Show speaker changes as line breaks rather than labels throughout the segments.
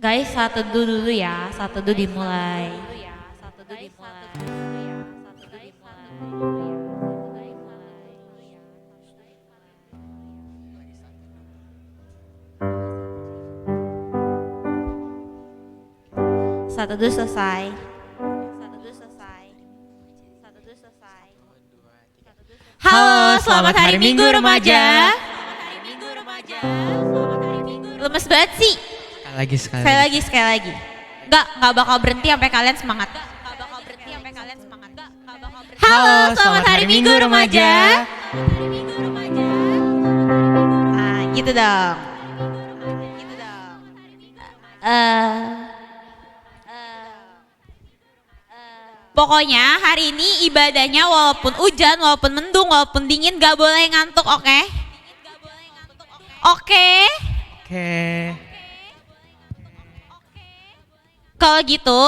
Guys, satu dulu ya, satu dulu dimulai. Satu dulu selesai. Halo, selamat hari Minggu remaja. Lemes banget sih. Sekali lagi. Enggak bakal berhenti sampai kalian semangat. Halo, selamat hari Minggu remaja. Nah, gitu dong. Pokoknya hari ini ibadahnya walaupun hujan, walaupun mendung, walaupun dingin gak boleh ngantuk, oke? Oke? Kalau gitu,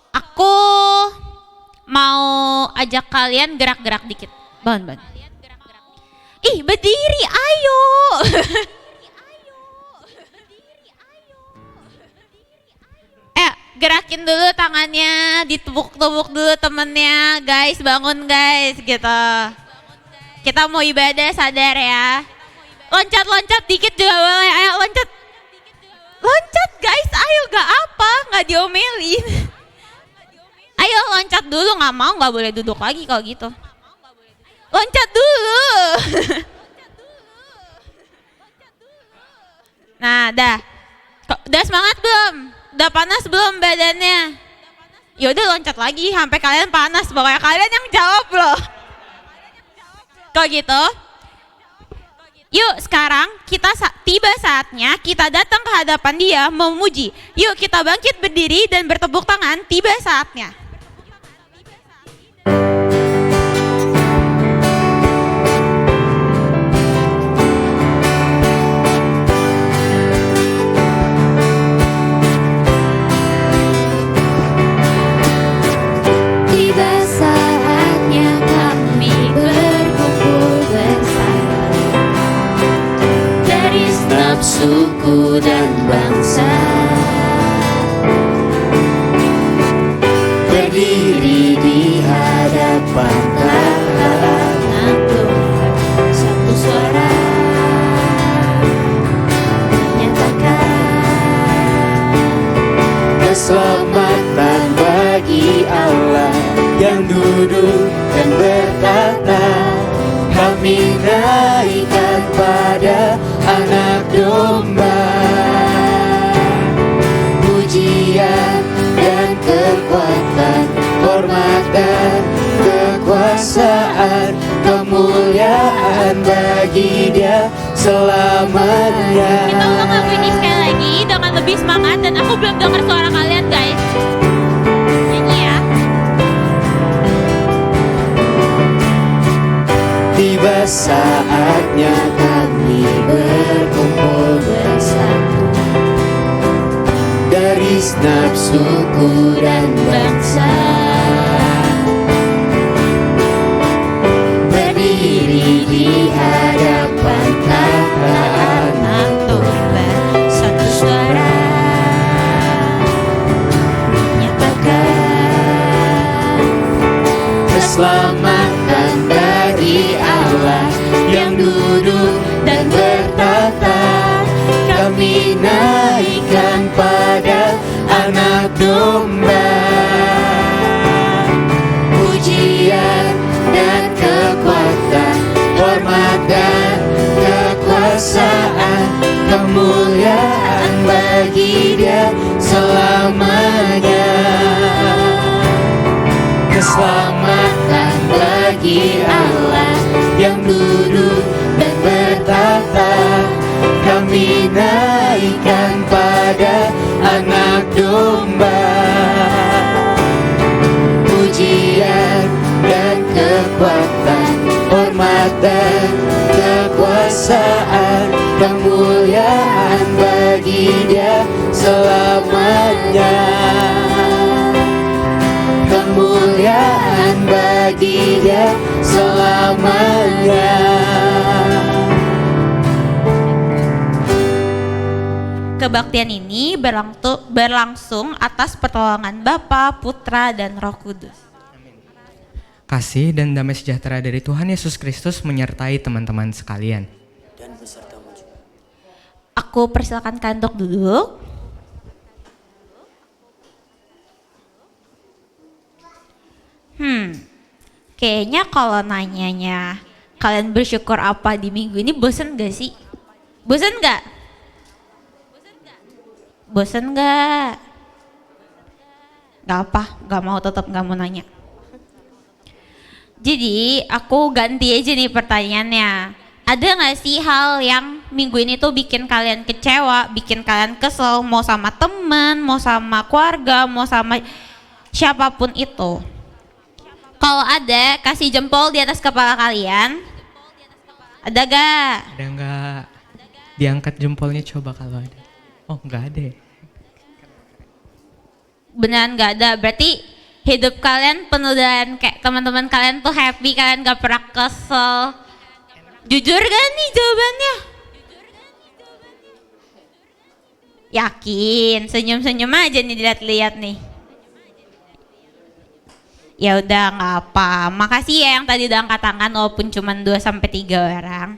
aku mau ajak kalian gerak-gerak dikit. Bangun. Ih, berdiri, ayo. Gerakin dulu tangannya, ditepuk-tepuk dulu temennya, guys, bangun guys, gitu. Kita mau ibadah, sadar ya. Loncat-loncat dikit juga boleh, ayo loncat. Loncat guys, ayo, gak apa, gak diomelin. Ayo loncat dulu, gak boleh duduk lagi kalau gitu. Loncat dulu. Nah, udah semangat belum? Udah panas belum badannya? Ya udah loncat lagi sampai kalian panas. Pokoknya kalian yang jawab loh. Kalau gitu, yuk sekarang kita tiba saatnya kita datang ke hadapan Dia memuji. Yuk kita bangkit berdiri dan bertepuk tangan. Tiba saatnya.
Suku dan bangsa berdiri di hadapan Tuhan Tuhan, satu suara menyatakan keselamatan bagi Allah yang duduk dan bertata. Kami naikkan pada Anak Domba pujian dan kekuatan, hormat dan kekuasaan, kemuliaan bagi Dia selamanya.
Kita ulang lagu ini sekali lagi dengan lebih semangat, dan aku belum dengar suara kalian guys. Nyanyi ya.
Tiba saatnya kami berkumpul bersatu dari segenap suku dan bangsa, berdiri di hadapan tahta Anak Domba, satu suara menyatakan keselamatan dari Allah yang duduk dan bertata. Kami naikkan pada Anak Domba pujian dan kekuatan, hormat dan kekuasaan, kemuliaan bagi Dia selamanya. Keselamatan bagi Allah yang duduk dan bertata. Kami naikkan pada Anak Domba pujian dan kekuatan, hormat dan kekuasaan, kemuliaan bagi Dia selamanya. Kemuliaan bagi Dia selamanya.
Kebaktian ini berlangsung atas pertolongan Bapa, Putra, dan Roh Kudus.
Kasih dan damai sejahtera dari Tuhan Yesus Kristus menyertai teman-teman sekalian.
Dan besertamu juga.
Aku persilakan kalian untuk duduk. Kayaknya kalau nanyanya kalian bersyukur apa di minggu ini, bosen gak sih? Bosen gak? Bosen gak? Gak apa, gak mau, tetap gak mau nanya. Jadi aku ganti aja nih pertanyaannya. Ada gak sih hal yang minggu ini tuh bikin kalian kecewa, bikin kalian kesel, mau sama teman, mau sama keluarga, mau sama siapapun itu? Kalau ada, kasih jempol di atas kepala kalian. Ada gak?
Ada nggak? Diangkat jempolnya coba kalau ada. Oh nggak ada.
Beneran gak ada, berarti hidup kalian penuh dengan kayak teman-teman kalian tuh happy, kalian gak pernah kesel. Jujur gak nih jawabannya? Yakin, senyum-senyum aja nih dilihat-lihat nih. Ya udah nggak apa. Makasih ya yang tadi udah angkat tangan walaupun cuma 2-3 orang.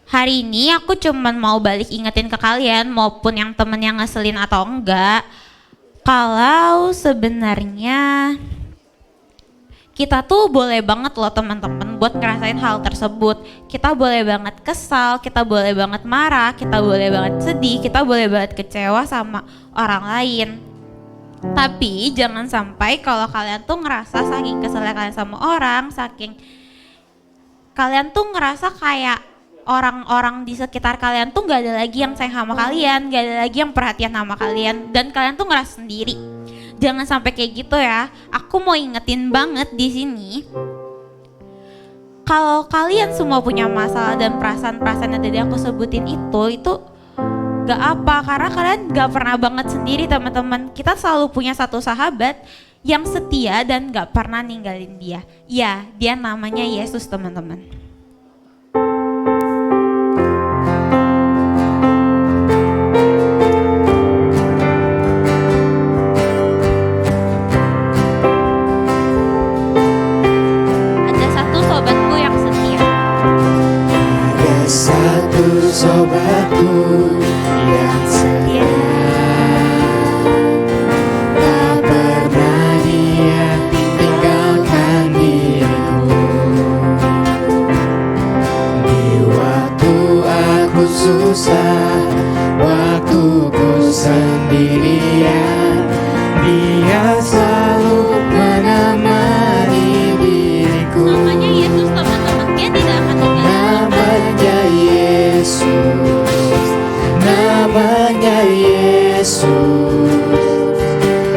Hari ini aku cuma mau balik ingetin ke kalian maupun yang temen yang ngeselin atau enggak. Kalau sebenarnya kita tuh boleh banget loh teman-teman buat ngerasain hal tersebut. Kita boleh banget kesal, kita boleh banget marah, kita boleh banget sedih, kita boleh banget kecewa sama orang lain. Tapi jangan sampai kalau kalian tuh ngerasa saking keselnya kalian sama orang, saking kalian tuh ngerasa kayak orang-orang di sekitar kalian tuh gak ada lagi yang sayang sama kalian, gak ada lagi yang perhatian sama kalian, dan kalian tuh ngerasa sendiri. Jangan sampai kayak gitu ya. Aku mau ingetin banget di sini. Kalau kalian semua punya masalah dan perasaan-perasaan yang tadi aku sebutin itu gak apa, karena kalian gak pernah banget sendiri teman-teman. Kita selalu punya satu sahabat yang setia dan gak pernah ninggalin dia. Ya, dia namanya Yesus teman-teman.
Sobatku yang setia, tak pernah dia tinggalkan diriku. Di waktu aku susah, waktuku sendirian, dia selalu menemani diriku.
Namanya Yesus teman-teman, dia tidak akan
Namanya Yesus, namanya Yesus,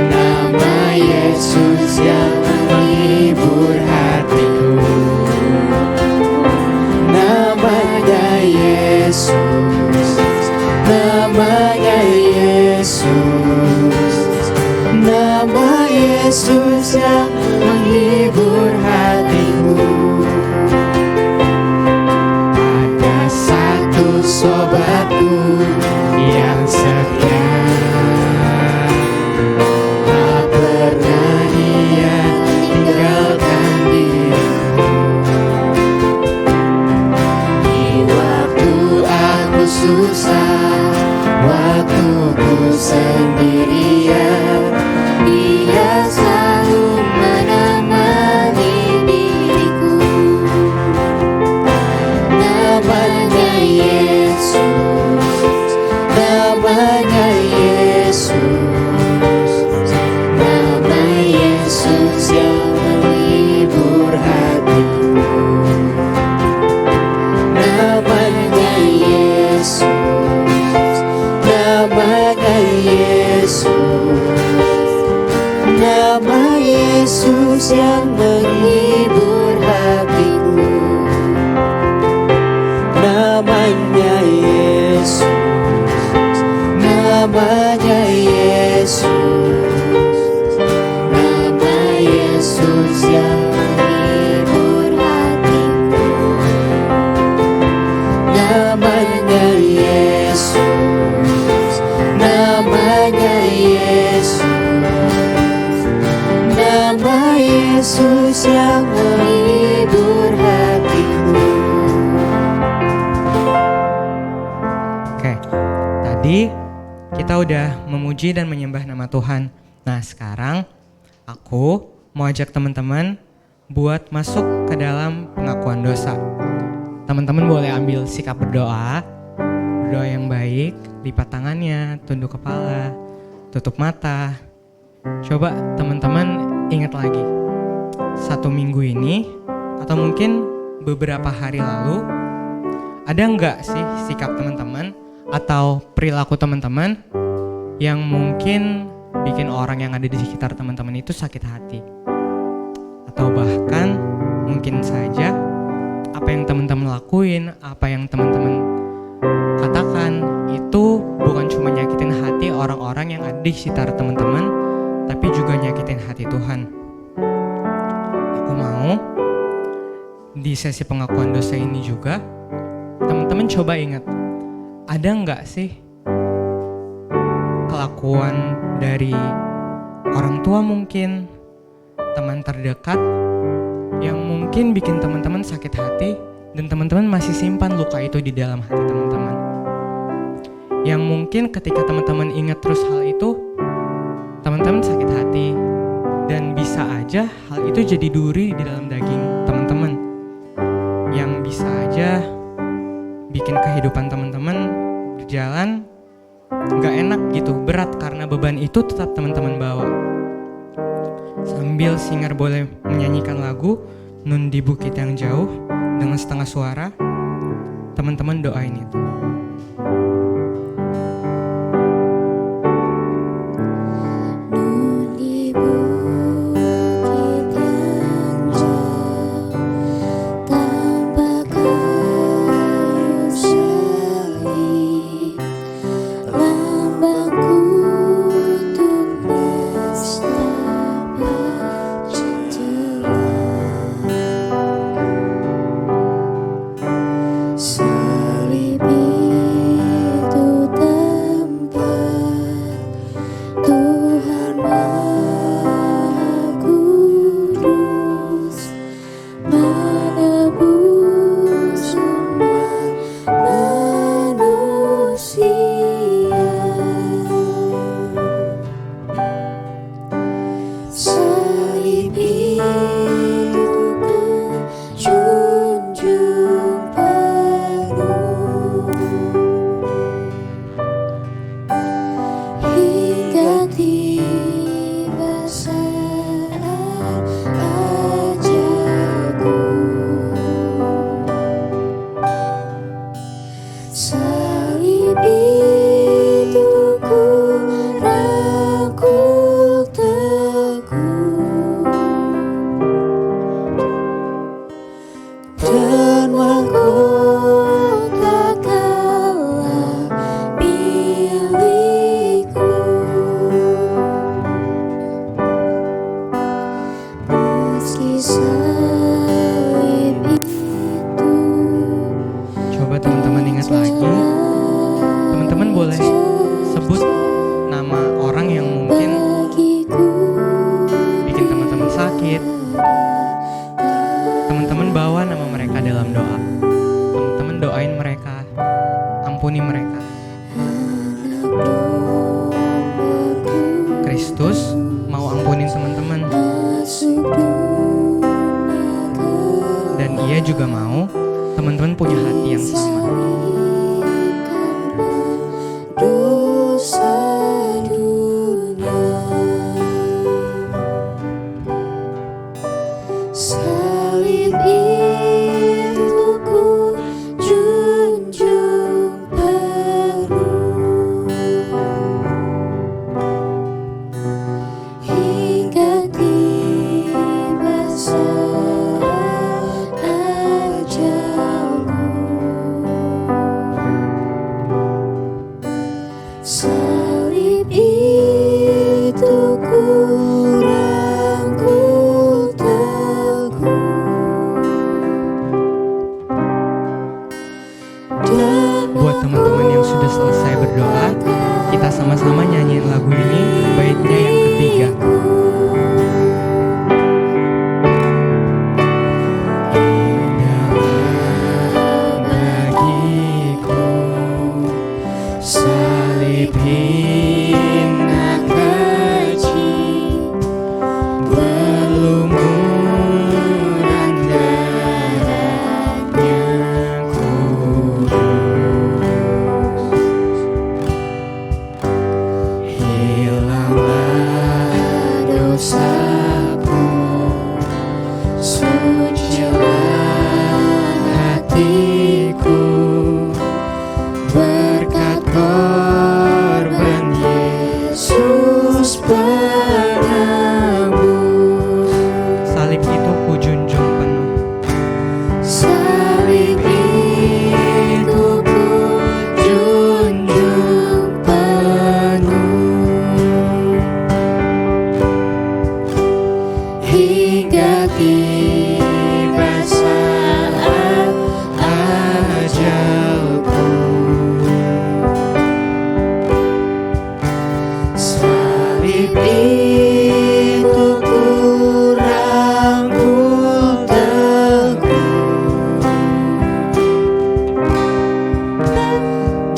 nama Yesus yang menghibur hatiku. Namanya Yesus, namanya Yesus, nama Yesus yang menghibur hatiku. Sobatku yang setia, tak pernah dia tinggalkan diriku. Di waktu aku susah, waktuku sendirian, dia selalu menemani diriku. Namanya Yesus, namanya Yesus, nama Yesus yang menghibur hatiku. Namanya Yesus, namanya Yesus, nama Yesus yang menghibur hatiku. Namanya Yesus, namanya Yesus, nama Yesus yang menghibur hatiku. Yesus yang menghibur hatiku.
Oke, tadi kita udah memuji dan menyembah nama Tuhan. Nah sekarang aku mau ajak teman-teman buat masuk ke dalam pengakuan dosa. Teman-teman boleh ambil sikap berdoa yang baik, lipat tangannya, tunduk kepala, tutup mata. Coba teman-teman ingat lagi, 1 minggu ini atau mungkin beberapa hari lalu, ada nggak sih sikap teman-teman atau perilaku teman-teman yang mungkin bikin orang yang ada di sekitar teman-teman itu sakit hati? Atau bahkan mungkin saja apa yang teman-teman lakuin, apa yang teman-teman katakan itu bukan cuma nyakitin hati orang-orang yang ada di sekitar teman-teman, tapi juga nyakitin hati Tuhan. Aku mau di sesi pengakuan dosa ini juga teman-teman coba ingat, ada nggak sih kelakuan dari orang tua mungkin, teman terdekat yang mungkin bikin teman-teman sakit hati dan teman-teman masih simpan luka itu di dalam hati teman-teman. Yang mungkin ketika teman-teman ingat terus hal itu, teman-teman sakit hati dan bisa aja hal itu jadi duri di dalam daging teman-teman yang bisa aja bikin kehidupan teman-teman berjalan gak enak gitu, berat karena beban itu tetap teman-teman bawa. Sambil singer boleh menyanyikan lagu Nun di Bukit yang Jauh dengan setengah suara, teman-teman doain itu.
Nun di bukit yang jauh, tanpa kayu salib, lambangku untuk nestapa cinta. Salib itu tempat Tuhan Maha Kudus menebus umat manusia. Salib itu ku junjung penuh hingga tiba saat ajalku. Salib itu ku rangkul teguh dan mahkotakanlah milikku. Meski salib itu
Coba teman-teman ingat lagi, teman-teman boleh sebut nama orang yang mungkin
bagiku.
bikin teman-teman sakit. Teman-teman bawa nama mereka dalam doa. Teman-teman doain mereka, ampuni mereka. Kristus mau ampunin teman-teman,
Masuk dunia
dan Ia juga mau teman-teman punya hati yang sama.
dosa dunia. Salib itu ku junjung penuh hingga tiba saat ajalku. Salib itu ku rangkul teguh dan
Buat teman-teman yang sudah selesai berdoa, kita sama-sama nyanyiin lagu ini baitnya yang ketiga.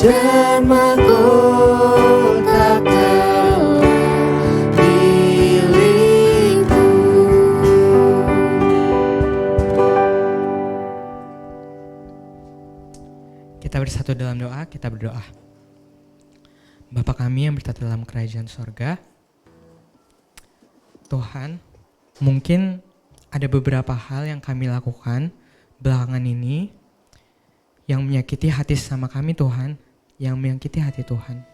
dan mahkota Kau milikku.
Kita bersatu dalam doa, kita berdoa. Bapa kami yang bertata dalam kerajaan sorga, Tuhan, mungkin ada beberapa hal yang kami lakukan belakangan ini yang menyakiti hati sama kami Tuhan, yang menyakiti hati Tuhan.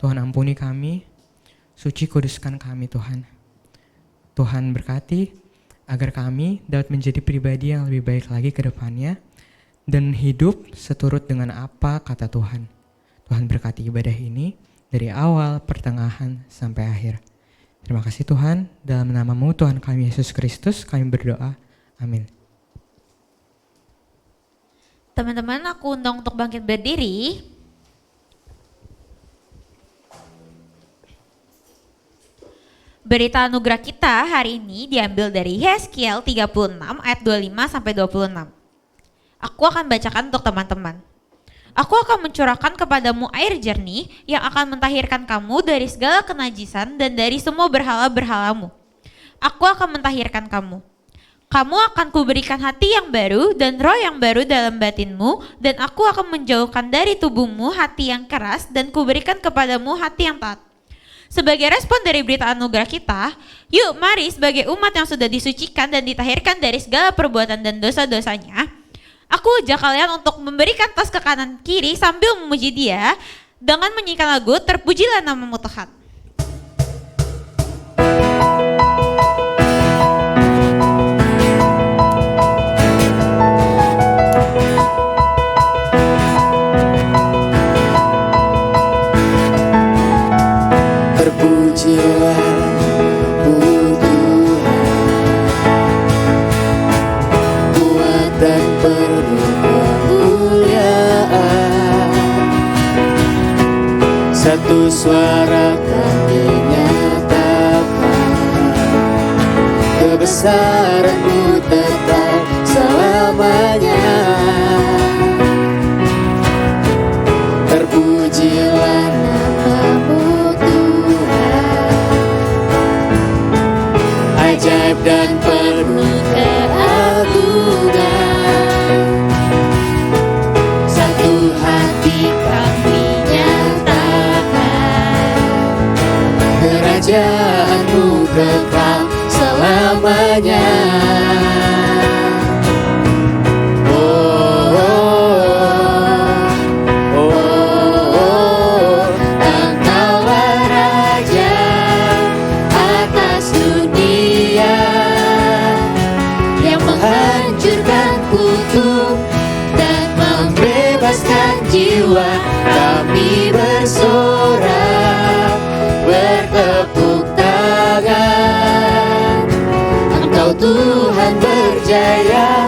Tuhan ampuni kami, suci kuduskan kami Tuhan. Tuhan berkati agar kami dapat menjadi pribadi yang lebih baik lagi ke depannya dan hidup seturut dengan apa kata Tuhan. Tuhan berkati ibadah ini dari awal, pertengahan, sampai akhir. Terima kasih Tuhan, dalam nama-Mu Tuhan kami Yesus Kristus kami berdoa. Amin.
Teman-teman, aku undang untuk bangkit berdiri. Berita anugerah kita hari ini diambil dari Yeskiel 36 ayat 25 sampai 26. Aku akan bacakan untuk teman-teman. Aku akan mencurahkan kepadamu air jernih yang akan mentahirkan kamu dari segala kenajisan dan dari semua berhala-berhalamu. Aku akan mentahirkan kamu. Kamu akan kuberikan hati yang baru dan roh yang baru dalam batinmu, dan aku akan menjauhkan dari tubuhmu hati yang keras dan kuberikan kepadamu hati yang taat. Sebagai respon dari berita anugerah kita, yuk mari sebagai umat yang sudah disucikan dan ditahirkan dari segala perbuatan dan dosa-dosanya, aku ajak kalian untuk memberikan tas ke kanan kiri sambil memuji Dia dengan menyanyikan lagu Terpujilah Namamu Tuhan.
Terpujilah Tuhan, kuat dan penuh kemuliaan. Satu suara kami nyatakan, kebesaran-Mu tetap selamanya. Terpujilah nama-Mu ajaib dan penuh keagungan. Satu hati kami nyatakan, kerajaan-Mu kekal selamanya. Jiwa kami bersorak, bertepuk tangan. Engkau Tuhan berjaya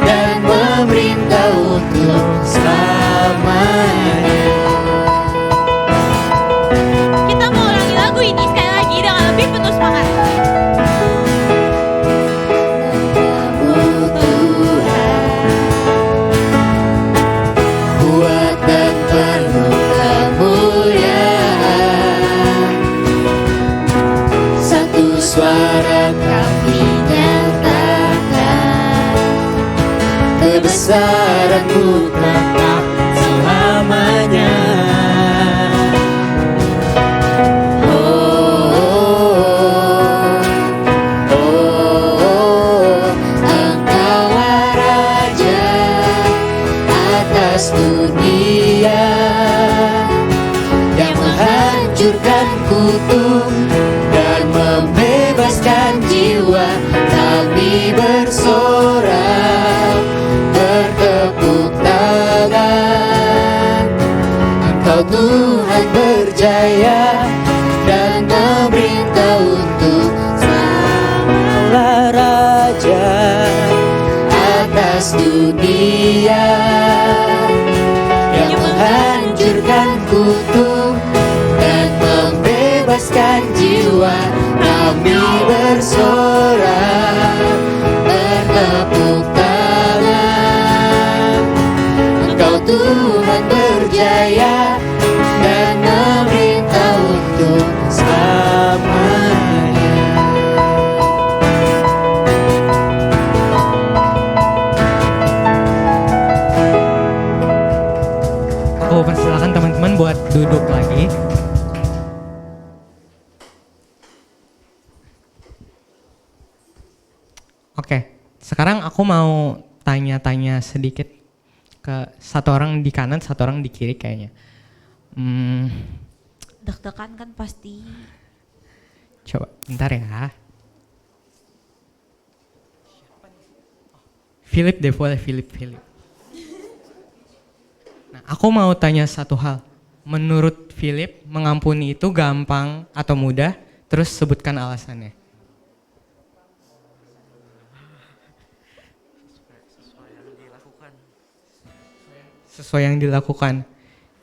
dan memerintah untuk selamanya.
Kita mau ulangi lagu ini sekali lagi dengan lebih penuh semangat.
Suara kami nyatakan, kebesaran-Mu tetap selamanya. Engkaulah Raja atas dunia, yang menghancurkan kutuk dan membebaskan jiwa. Kami bersorak, bertepuk tangan. Engkau Tuhan berjaya dan memerintah untuk selamanya. Raja atas dunia, yang menghancurkan kutuk dan membebaskan jiwa. Kami bersorak, bertepuk tangan. Engkau Tuhan berjaya
buat duduk lagi. Oke, sekarang aku mau tanya-tanya sedikit ke satu orang di kanan, satu orang di kiri kayaknya.
Deg-degan kan pasti.
Coba, bentar ya. Philip deh, boleh Philip. Nah, aku mau tanya satu hal. Menurut Philip, mengampuni itu gampang atau mudah? Terus sebutkan alasannya. Sesuai yang dilakukan.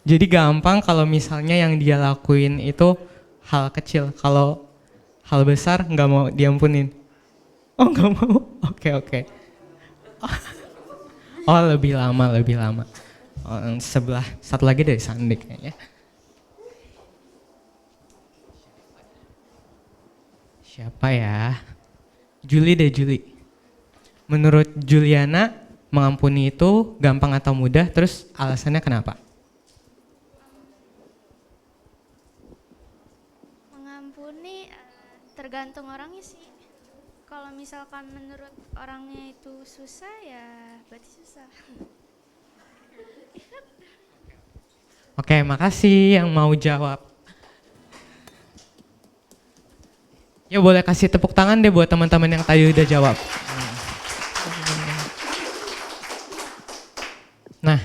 Jadi gampang kalau misalnya yang dia lakuin itu hal kecil. Kalau hal besar nggak mau diampunin. Oh nggak mau? Oke. Oh lebih lama. Oh, yang sebelah, satu lagi dari Sandi kayaknya. Siapa ya? Julie. Menurut Juliana, mengampuni itu gampang atau mudah, terus alasannya kenapa?
Mengampuni tergantung orangnya sih. Kalau misalkan menurut orangnya itu susah ya berarti susah.
Oke, makasih yang mau jawab. Ya boleh kasih tepuk tangan deh buat teman-teman yang tadi udah jawab. Nah,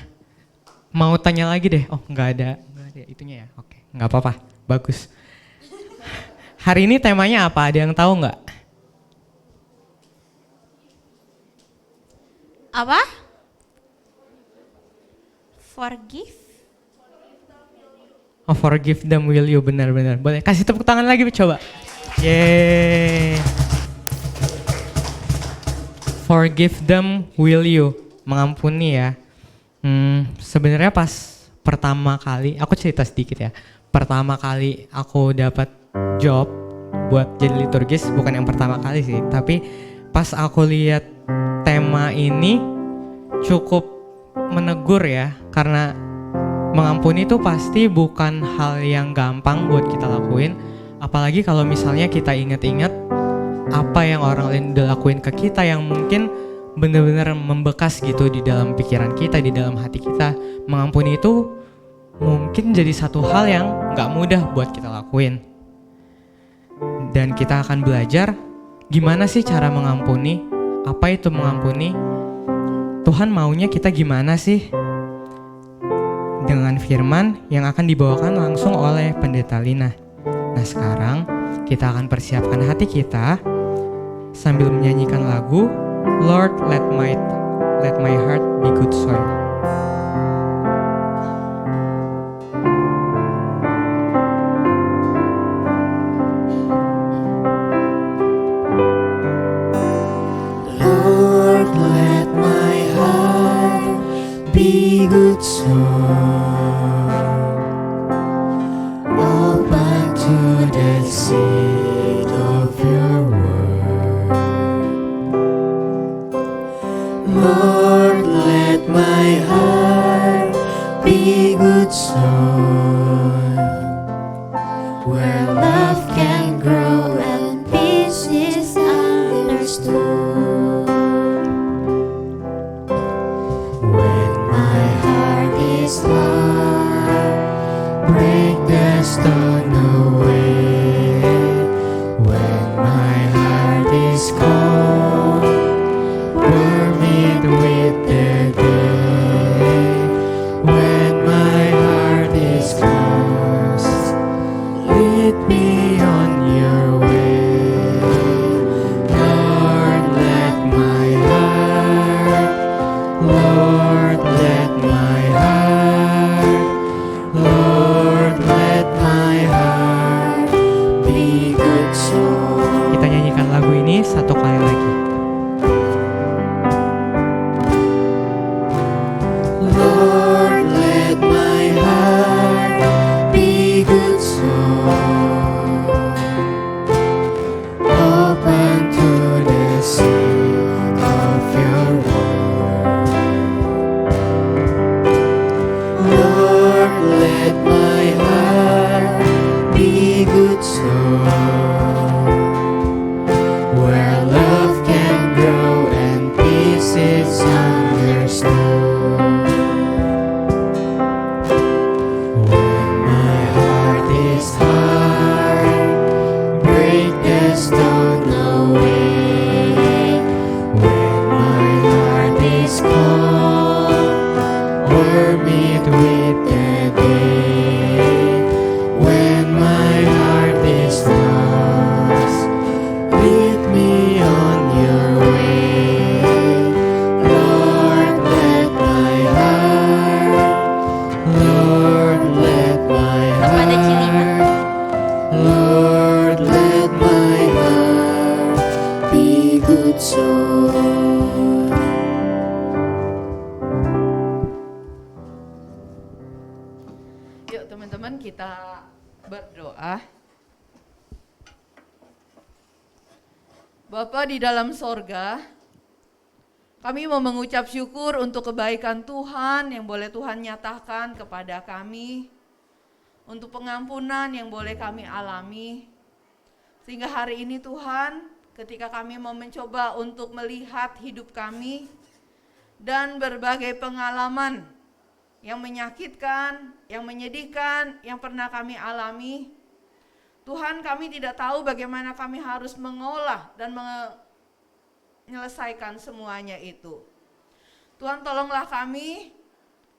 mau tanya lagi deh. Oh, nggak ada itunya ya. Oke, nggak apa-apa. Bagus. Hari ini temanya apa? Ada yang tahu nggak?
Apa? Forgive?
Oh, forgive them will you, benar-benar. Boleh kasih tepuk tangan lagi coba. Yeay. Forgive them will you, mengampuni ya. Sebenarnya pas pertama kali, aku cerita sedikit ya. Pertama kali aku dapat job buat jadi liturgis, bukan yang pertama kali sih, tapi pas aku lihat tema ini cukup menegur ya, karena mengampuni itu pasti bukan hal yang gampang buat kita lakuin, apalagi kalau misalnya kita ingat-ingat apa yang orang lain udah lakuin ke kita yang mungkin benar-benar membekas gitu di dalam pikiran kita, di dalam hati kita. Mengampuni itu mungkin jadi satu hal yang gak mudah buat kita lakuin. Dan kita akan belajar gimana sih cara mengampuni, apa itu mengampuni, Tuhan maunya kita gimana sih, dengan firman yang akan dibawakan langsung oleh Pendeta Lina. Nah sekarang kita akan persiapkan hati kita sambil menyanyikan lagu Lord, let my heart be good soil.
Lord, let my heart be good soil, open to the seed of your word. Lord, let my heart be good soil, where love can grow and peace is understood. When my heart is hard, break the stone away. When my heart is cold, warm it with the day. When my heart is closed, lead me on your way. Lord, let my heart, Lord, let my heart, Lord, let my
We're meet with the day when my heart is lost. Lead me on your way, Lord, let my heart, Lord, let my
Pada ciri mah.
heart, Lord, let my heart
Be good soul.
Yuk teman-teman kita berdoa. Bapa di dalam sorga, kami mau mengucap syukur untuk kebaikan Tuhan yang boleh Tuhan nyatakan kepada kami, untuk pengampunan yang boleh kami alami. Sehingga hari ini Tuhan, ketika kami mau mencoba untuk melihat hidup kami dan berbagai pengalaman yang menyakitkan, yang menyedihkan, yang pernah kami alami, Tuhan, kami tidak tahu bagaimana kami harus mengolah dan menyelesaikan semuanya itu. Tuhan, tolonglah kami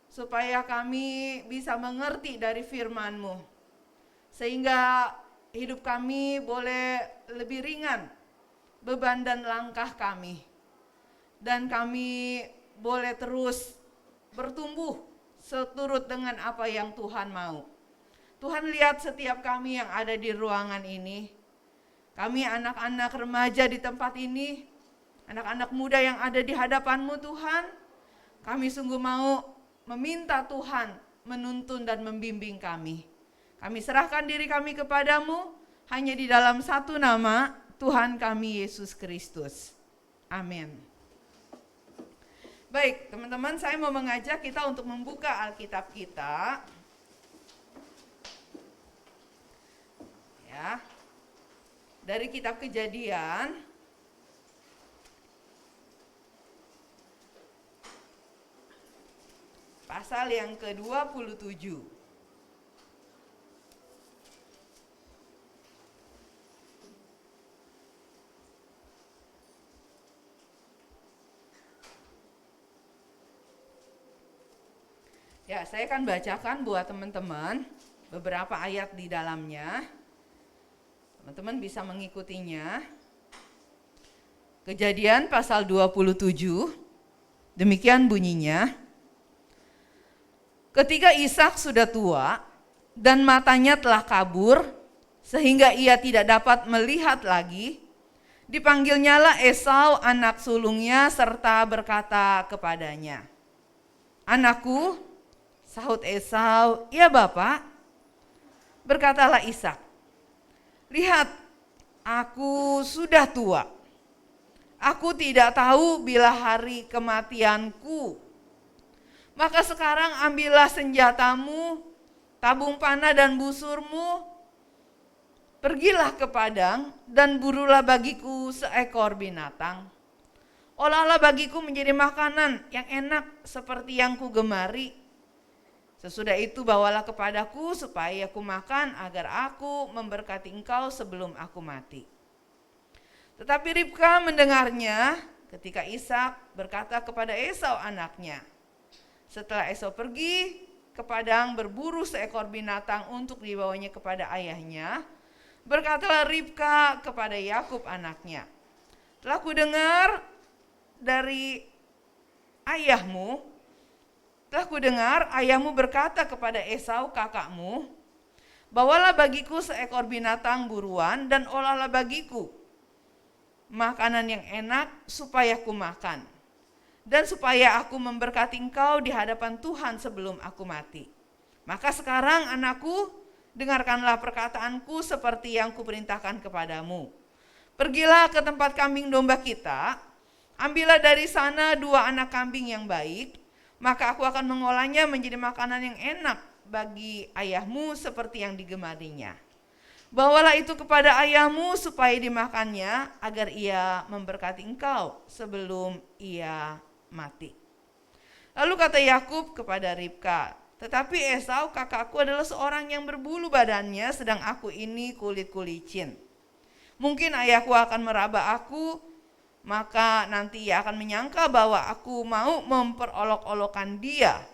supaya kami bisa mengerti dari firman-Mu, sehingga hidup kami boleh lebih ringan beban dan langkah kami, dan kami boleh terus bertumbuh seturut dengan apa yang Tuhan mau. Tuhan, lihat setiap kami yang ada di ruangan ini. Kami anak-anak remaja di tempat ini, anak-anak muda yang ada di hadapan-Mu Tuhan. Kami sungguh mau meminta Tuhan menuntun dan membimbing kami. Kami serahkan diri kami kepadamu hanya di dalam satu nama, Tuhan kami Yesus Kristus. Amin. Baik, teman-teman, saya mau mengajak kita untuk membuka Alkitab kita. Ya. Dari kitab Kejadian pasal yang ke-27. Ya, saya akan bacakan buat teman-teman beberapa ayat di dalamnya. Teman-teman bisa mengikutinya. Kejadian pasal 27, demikian bunyinya. Ketika Ishak sudah tua dan matanya telah kabur, sehingga ia tidak dapat melihat lagi, dipanggilnyalah Esau anak sulungnya serta berkata kepadanya, "Anakku," sahut Esau, "Ya Bapak." Berkatalah Ishak, "Lihat, aku sudah tua. Aku tidak tahu bila hari kematianku. Maka sekarang ambillah senjatamu, tabung panah dan busurmu. Pergilah ke padang dan burulah bagiku seekor binatang. Olahlah bagiku menjadi makanan yang enak seperti yang kugemari. Sesudah itu bawalah kepadaku supaya aku makan agar aku memberkati engkau sebelum aku mati." Tetapi Ribka mendengarnya ketika Ishak berkata kepada Esau anaknya. Setelah Esau pergi ke padang berburu seekor binatang untuk dibawanya kepada ayahnya, berkatalah Ribka kepada Yakub anaknya, "Telah kudengar dari ayahmu, ayahmu berkata kepada Esau kakakmu, bawalah bagiku seekor binatang buruan dan olahlah bagiku makanan yang enak supaya aku makan, dan supaya aku memberkati engkau di hadapan Tuhan sebelum aku mati. Maka sekarang anakku, dengarkanlah perkataanku seperti yang kuperintahkan kepadamu. Pergilah ke tempat kambing domba kita, ambillah dari sana 2 anak kambing yang baik, maka aku akan mengolahnya menjadi makanan yang enak bagi ayahmu seperti yang digemarinya. Bawalah itu kepada ayahmu supaya dimakannya agar ia memberkati engkau sebelum ia mati." Lalu kata Yakub kepada Ribka, "Tetapi Esau kakakku adalah seorang yang berbulu badannya, sedang aku ini kulitku licin. Mungkin ayahku akan meraba aku, maka nanti ia akan menyangka bahwa aku mau memperolok-olokkan dia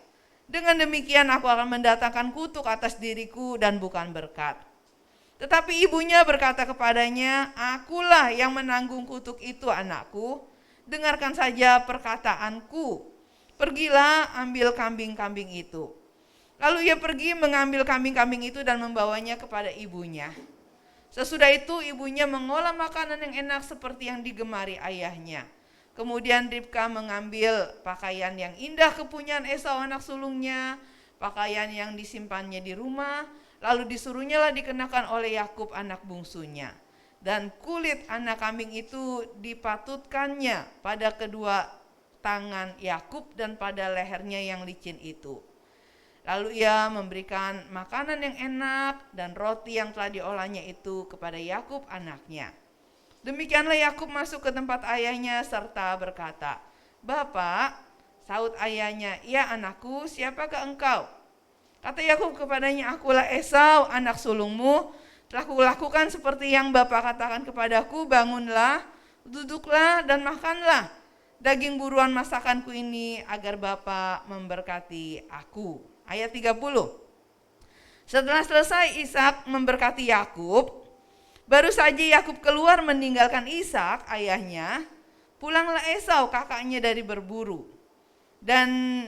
Dengan demikian aku akan mendatangkan kutuk atas diriku dan bukan berkat. Tetapi ibunya berkata kepadanya, akulah yang menanggung kutuk itu anakku. Dengarkan saja perkataanku. Pergilah ambil kambing-kambing itu. Lalu ia pergi mengambil kambing-kambing itu dan membawanya kepada ibunya. Sesudah itu ibunya mengolah makanan yang enak seperti yang digemari ayahnya. Kemudian Ribka mengambil pakaian yang indah kepunyaan Esau anak sulungnya, pakaian yang disimpannya di rumah, lalu disuruhnya lah dikenakan oleh Yakub anak bungsunya. Dan kulit anak kambing itu dipatutkannya pada kedua tangan Yakub dan pada lehernya yang licin itu. Lalu ia memberikan makanan yang enak dan roti yang telah diolahnya itu kepada Yakub anaknya. Demikianlah Yakub masuk ke tempat ayahnya serta berkata, Bapak, sahut ayahnya, ya anakku, siapakah engkau? Kata Yakub kepadanya, akulah Esau, anak sulungmu. Telah kulakukan seperti yang Bapak katakan kepadaku, bangunlah, duduklah dan makanlah daging buruan masakanku ini agar Bapak memberkati aku. Ayat 30. Setelah selesai Ishak memberkati Yakub, baru saja Yakub keluar meninggalkan Ishak ayahnya, pulanglah Esau kakaknya dari berburu dan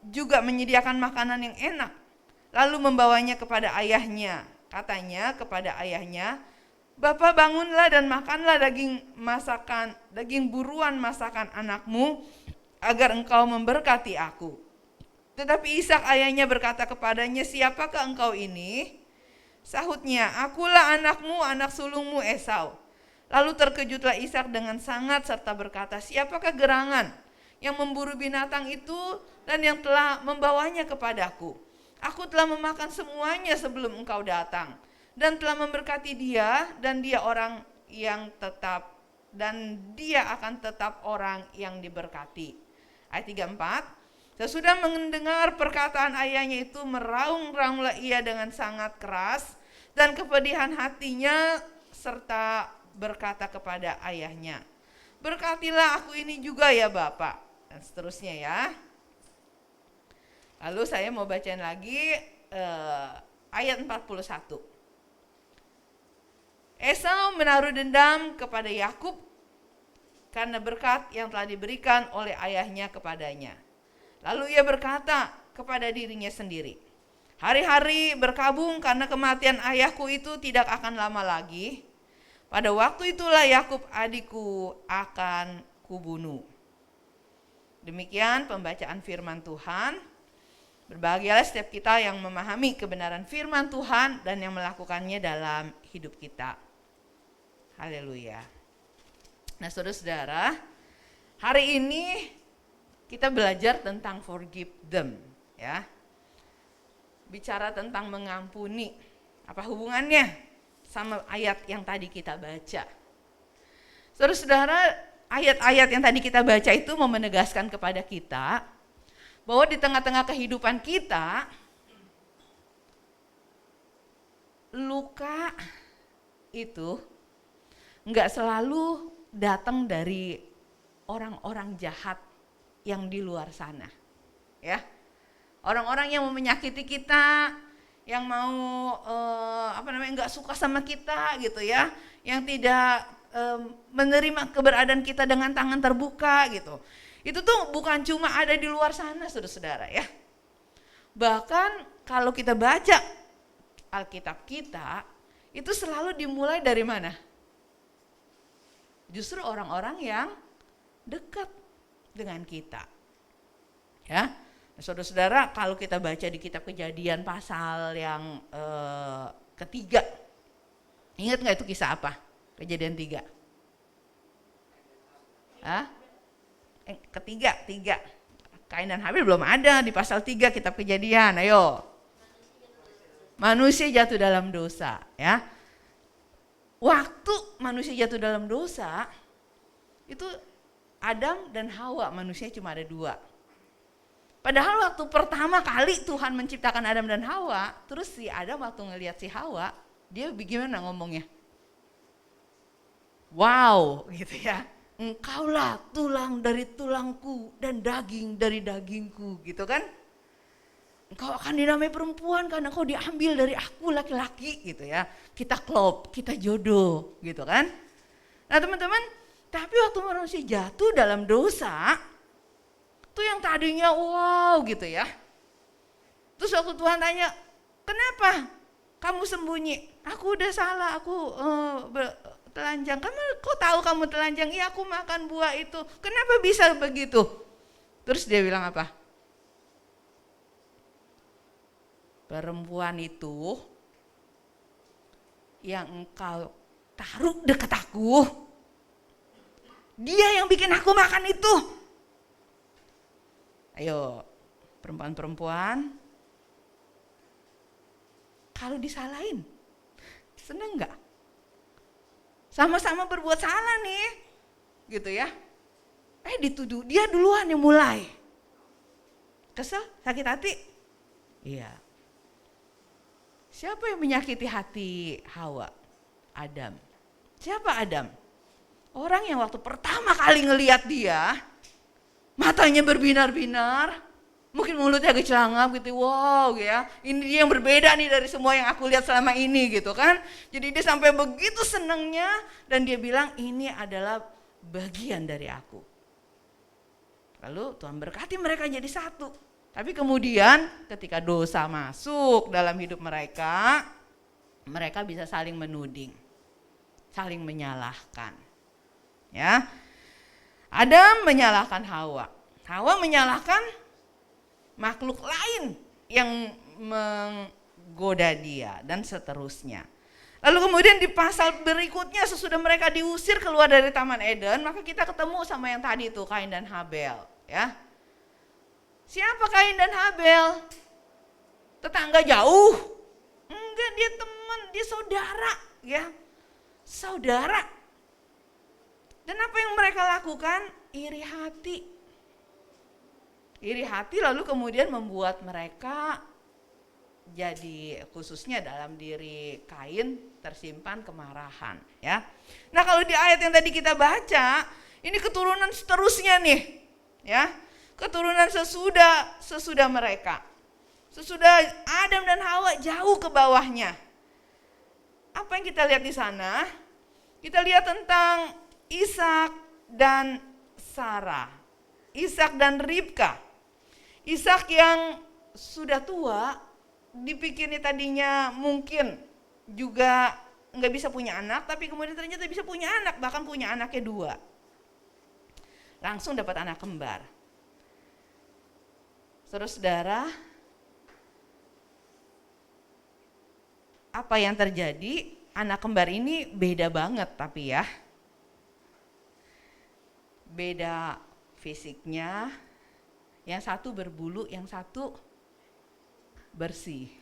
juga menyediakan makanan yang enak, lalu membawanya kepada ayahnya. Katanya kepada ayahnya, Bapak bangunlah dan makanlah daging buruan masakan anakmu agar engkau memberkati aku. Tetapi Ishak ayahnya berkata kepadanya, siapakah engkau ini? Sahutnya, akulah anakmu, anak sulungmu Esau. Lalu terkejutlah Ishak dengan sangat serta berkata, siapakah gerangan yang memburu binatang itu dan yang telah membawanya kepadaku? Aku telah memakan semuanya sebelum engkau datang dan telah memberkati dia dan dia akan tetap orang yang diberkati. Ayat 34. Sesudah mendengar perkataan ayahnya itu, meraung-raunglah ia dengan sangat keras dan kepedihan hatinya serta berkata kepada ayahnya, berkatilah aku ini juga ya Bapak, dan seterusnya ya. Lalu saya mau bacain lagi ayat 41. Esau menaruh dendam kepada Yakub karena berkat yang telah diberikan oleh ayahnya kepadanya. Lalu ia berkata kepada dirinya sendiri, hari-hari berkabung karena kematian ayahku itu tidak akan lama lagi. Pada waktu itulah Yakub adikku akan kubunuh. Demikian pembacaan firman Tuhan. Berbahagialah setiap kita yang memahami kebenaran firman Tuhan dan yang melakukannya dalam hidup kita. Haleluya. Nah saudara-saudara, hari ini kita belajar tentang forgive them, ya. Bicara tentang mengampuni. Apa hubungannya sama ayat yang tadi kita baca? Saudara-saudara, ayat-ayat yang tadi kita baca itu mau menegaskan kepada kita bahwa di tengah-tengah kehidupan kita, luka itu enggak selalu datang dari orang-orang jahat yang di luar sana, ya. Orang-orang yang mau menyakiti kita, yang mau enggak suka sama kita gitu ya, yang tidak menerima keberadaan kita dengan tangan terbuka gitu. Itu tuh bukan cuma ada di luar sana saudara-saudara ya. Bahkan kalau kita baca Alkitab kita, itu selalu dimulai dari mana? Justru orang-orang yang dekat dengan kita. Ya, saudara-saudara, kalau kita baca di kitab Kejadian pasal yang ketiga, ingat nggak itu kisah apa? Kejadian 3. Hah? Ketiga. Kain dan Habil belum ada di pasal 3 kitab Kejadian. Ayo. Manusia jatuh dalam dosa, ya. Waktu manusia jatuh dalam dosa, itu Adam dan Hawa, manusia cuma ada 2. Padahal waktu pertama kali Tuhan menciptakan Adam dan Hawa, terus si Adam waktu ngelihat si Hawa, dia gimana ngomongnya? Wow, gitu ya. Engkaulah tulang dari tulangku dan daging dari dagingku, gitu kan? engkau akan dinamai perempuan karena engkau diambil dari aku laki-laki gitu ya. Kita klop, kita jodoh gitu kan. Nah teman-teman, tapi waktu manusia jatuh dalam dosa, tuh yang tadinya wow gitu ya. Terus waktu Tuhan tanya, kenapa kamu sembunyi? Aku udah salah, aku telanjang. Kok tahu kamu telanjang? Iya aku makan buah itu. Kenapa bisa begitu? Terus dia bilang apa? Perempuan itu yang engkau taruh dekat aku, dia yang bikin aku makan itu. Ayo, perempuan-perempuan, kalau disalahin, seneng gak? Sama-sama berbuat salah nih, gitu ya. Dituduh, dia duluan yang mulai. Kesel, sakit hati? Iya. Siapa yang menyakiti hati Hawa? Adam. Siapa Adam? Orang yang waktu pertama kali ngelihat dia, matanya berbinar-binar, mungkin mulutnya kecelangap gitu, wow ya, ini dia yang berbeda nih dari semua yang aku lihat selama ini gitu kan. Jadi dia sampai begitu senangnya dan dia bilang ini adalah bagian dari aku. Lalu Tuhan berkati mereka jadi satu. Tapi kemudian ketika dosa masuk dalam hidup mereka, mereka bisa saling menuding, saling menyalahkan. Ya, Adam menyalahkan Hawa, Hawa menyalahkan makhluk lain yang menggoda dia dan seterusnya. Lalu kemudian di pasal berikutnya sesudah mereka diusir keluar dari Taman Eden, maka kita ketemu sama yang tadi itu Kain dan Habel. Ya, siapa Kain dan Habel? Tetangga jauh? Enggak, dia teman, dia saudara, ya. Saudara. Dan apa yang mereka lakukan? Iri hati. Iri hati lalu kemudian membuat mereka jadi khususnya dalam diri Kain tersimpan kemarahan, ya. Nah, kalau di ayat yang tadi kita baca, ini keturunan seterusnya nih, ya. Keturunan sesudah mereka. Sesudah Adam dan Hawa jauh ke bawahnya. Apa yang kita lihat di sana? Kita lihat tentang Ishak dan Sarah. Ishak dan Ribka. Ishak yang sudah tua, dipikirnya tadinya mungkin juga nggak bisa punya anak, tapi kemudian ternyata bisa punya anak, bahkan punya anaknya 2. Langsung dapat anak kembar. Saudara-saudara, apa yang terjadi? Anak kembar ini beda banget tapi ya. Beda fisiknya, yang satu berbulu, yang satu bersih.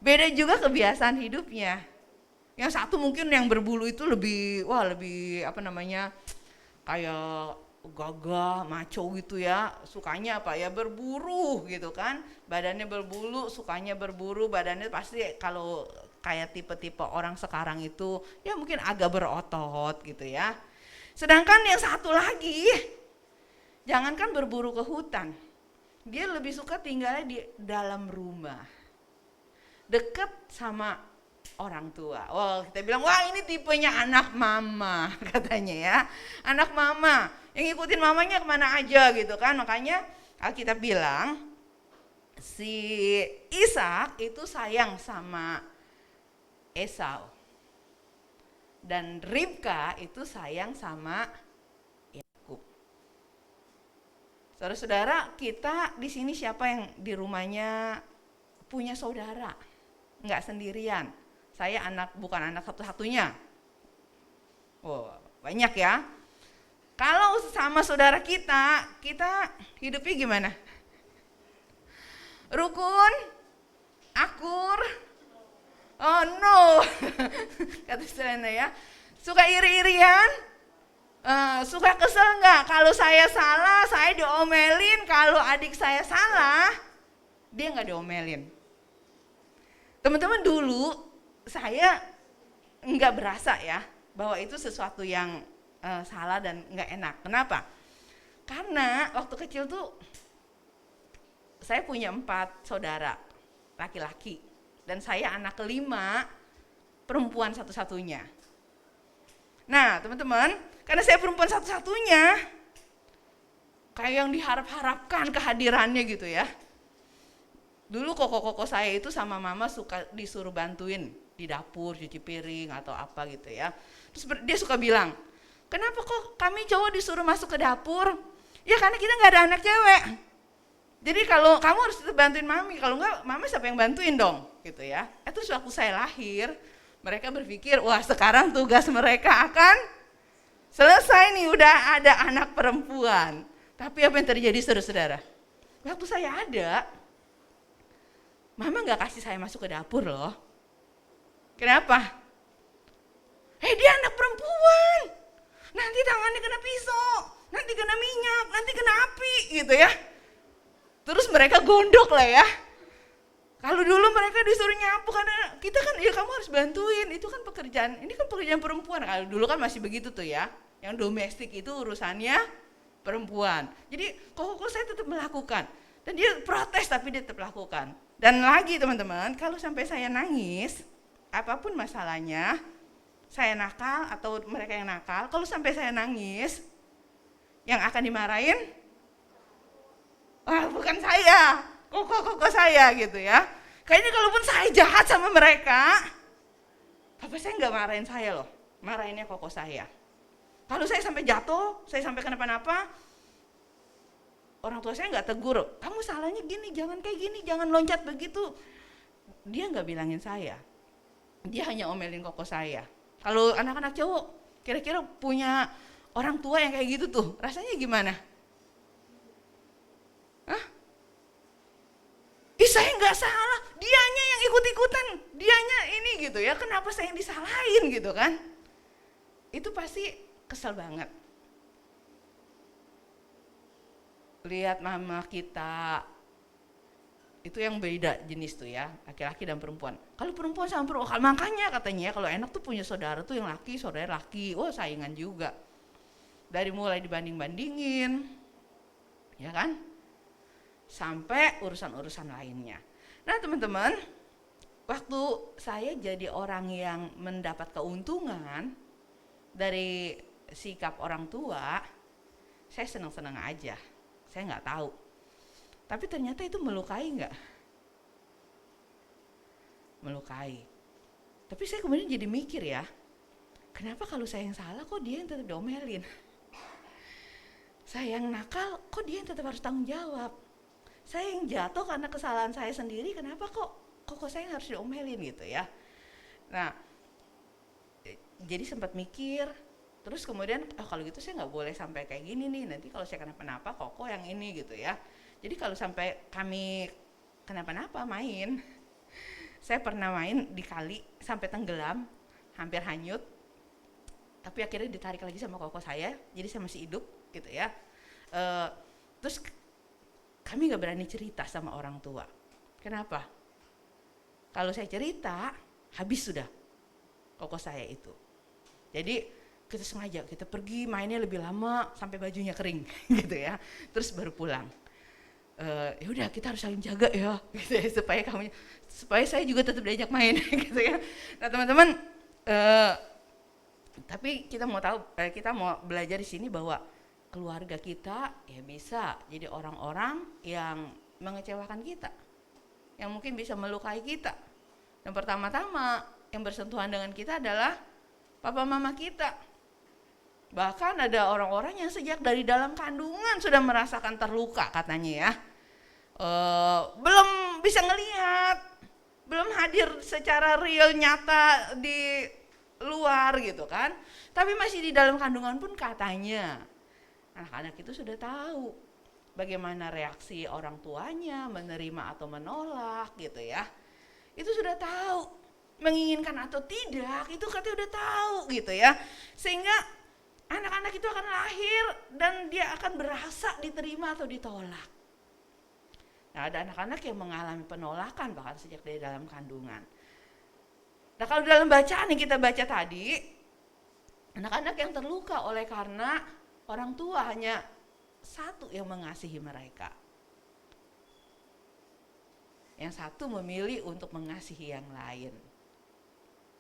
Beda juga kebiasaan hidupnya. Yang satu mungkin yang berbulu itu lebih kayak gagah, maco gitu ya, sukanya apa ya, berburu gitu kan, badannya berbulu, sukanya berburu, badannya pasti kalau kayak tipe-tipe orang sekarang itu ya mungkin agak berotot gitu ya. Sedangkan yang satu lagi, jangankan berburu ke hutan, dia lebih suka tinggalnya di dalam rumah, deket sama orang tua. Wah, kita bilang, wah ini tipenya anak mama katanya ya, anak mama yang ngikutin mamanya kemana aja gitu kan. Makanya Alkitab bilang si Ishak itu sayang sama Esau dan Ribka itu sayang sama Yakub. Saudara-saudara, kita di sini siapa yang di rumahnya punya saudara, nggak sendirian? Saya bukan anak satu-satunya. Oh, banyak ya. Kalau sama saudara kita hidupnya gimana? Rukun? Akur? Oh no, kata Selena ya. Suka iri-irian? Suka kesel nggak? Kalau saya salah, saya diomelin. Kalau adik saya salah, dia nggak diomelin. Teman-teman, dulu saya nggak berasa ya bahwa itu sesuatu yang salah dan nggak enak. Kenapa? Karena waktu kecil tuh saya punya 4 saudara laki-laki dan saya anak kelima, perempuan satu-satunya. Nah teman-teman, karena saya perempuan satu-satunya, kayak yang diharap-harapkan kehadirannya gitu ya. Dulu koko-koko saya itu sama mama suka disuruh bantuin di dapur, cuci piring atau apa gitu ya. Terus dia suka bilang, kenapa kok kami cowok disuruh masuk ke dapur? Ya karena kita gak ada anak cewek. Jadi kalau kamu harus tetap bantuin mami, kalau enggak mami siapa yang bantuin dong gitu ya. Terus waktu saya lahir, mereka berpikir, wah sekarang tugas mereka akan selesai nih, udah ada anak perempuan. Tapi apa yang terjadi saudara-saudara? Waktu saya ada, mama gak kasih saya masuk ke dapur loh. Kenapa? Dia anak perempuan, nanti tangannya kena pisau, nanti kena minyak, nanti kena api gitu ya. Terus mereka gondok lah ya. Kalau dulu mereka disuruh nyapu karena kita kan ya kamu harus bantuin, itu kan pekerjaan, ini kan pekerjaan perempuan. Kalau dulu kan masih begitu tuh ya, yang domestik itu urusannya perempuan. Jadi kok saya tetap melakukan. Dan dia protes tapi dia tetap lakukan. Dan lagi teman-teman, kalau sampai saya nangis, apapun masalahnya, saya nakal atau mereka yang nakal, kalau sampai saya nangis, yang akan dimarahin, bukan saya, koko saya gitu ya. Kayaknya kalaupun saya jahat sama mereka, papa saya nggak marahin saya loh, marahinnya koko saya. Kalau saya sampai jatuh, saya sampai kenapa-napa, orang tua saya nggak tegur, kamu salahnya gini, jangan kayak gini, jangan loncat begitu. Dia nggak bilangin saya, dia hanya omelin koko saya. Kalau anak-anak cowok, kira-kira punya orang tua yang kayak gitu tuh, rasanya gimana? Saya nggak salah, dianya yang ikut-ikutan, dianya ini gitu ya, kenapa saya yang disalahin gitu kan? Itu pasti kesel banget. Lihat mama kita, itu yang beda jenis tuh ya, laki-laki dan perempuan. Kalau perempuan sama perempuan, makanya katanya kalau enak tuh punya saudara tuh yang laki, saudara laki, saingan juga. Dari mulai dibanding-bandingin, ya kan? Sampai urusan-urusan lainnya. Nah teman-teman, waktu saya jadi orang yang mendapat keuntungan dari sikap orang tua, saya senang-senang aja, saya nggak tahu. Tapi ternyata itu melukai nggak? Melukai. Tapi saya kemudian jadi mikir ya, kenapa kalau saya yang salah kok dia yang tetap diomelin? Saya yang nakal kok dia yang tetap harus tanggung jawab? Saya yang jatuh karena kesalahan saya sendiri, kenapa kok saya yang harus diomelin gitu ya. Nah, jadi sempat mikir, terus kemudian kalau gitu saya nggak boleh sampai kayak gini nih, nanti kalau saya kenapa-napa koko yang ini gitu ya. Jadi kalau sampai kami kenapa-napa main, saya pernah main di kali sampai tenggelam, hampir hanyut, tapi akhirnya ditarik lagi sama koko saya, jadi saya masih hidup gitu ya. Terus kami gak berani cerita sama orang tua. Kenapa? Kalau saya cerita, habis sudah koko saya itu. Jadi kita sengaja, kita pergi mainnya lebih lama sampai bajunya kering gitu ya. Terus baru pulang. Ya udah kita harus saling jaga ya, gitu ya, supaya saya juga tetap diajak main gitu ya. Nah teman-teman, tapi kita mau tahu, kita mau belajar di sini bahwa keluarga kita ya bisa jadi orang-orang yang mengecewakan kita, yang mungkin bisa melukai kita. Dan pertama-tama yang bersentuhan dengan kita adalah papa mama kita. Bahkan ada orang-orang yang sejak dari dalam kandungan sudah merasakan terluka katanya ya. Belum bisa ngelihat, belum hadir secara real nyata di luar gitu kan. Tapi masih di dalam kandungan pun katanya anak-anak itu sudah tahu bagaimana reaksi orang tuanya, menerima atau menolak gitu ya. Itu sudah tahu, menginginkan atau tidak, itu katanya udah tahu gitu ya. Sehingga anak-anak itu akan lahir dan dia akan berasa diterima atau ditolak. Nah ada anak-anak yang mengalami penolakan bahkan sejak dari dalam kandungan. Nah kalau dalam bacaan yang kita baca tadi, anak-anak yang terluka oleh karena orang tua hanya satu yang mengasihi mereka. Yang satu memilih untuk mengasihi yang lain.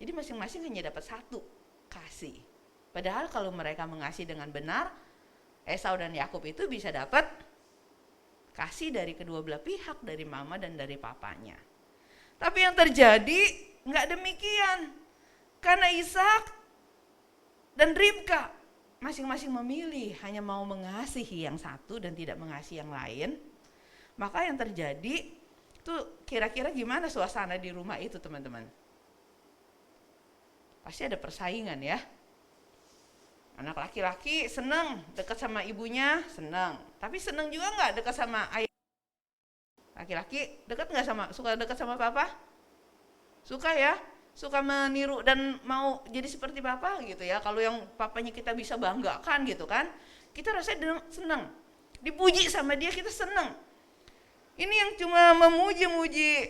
Jadi masing-masing hanya dapat satu kasih. Padahal kalau mereka mengasihi dengan benar, Esau dan Yakub itu bisa dapat kasih dari kedua belah pihak, dari mama dan dari papanya. Tapi yang terjadi nggak demikian. Karena Ishak dan Ribka masing-masing memilih hanya mau mengasihi yang satu dan tidak mengasihi yang lain. Maka yang terjadi tuh kira-kira gimana suasana di rumah itu, teman-teman? Pasti ada persaingan ya. Anak laki-laki senang dekat sama ibunya, senang. Tapi senang juga nggak dekat sama ayah? Laki-laki suka dekat sama papa? Suka ya? Suka meniru dan mau jadi seperti papa gitu ya. Kalau yang papanya kita bisa banggakan gitu kan, kita rasanya senang. Dipuji sama dia kita senang. Ini yang cuma memuji-muji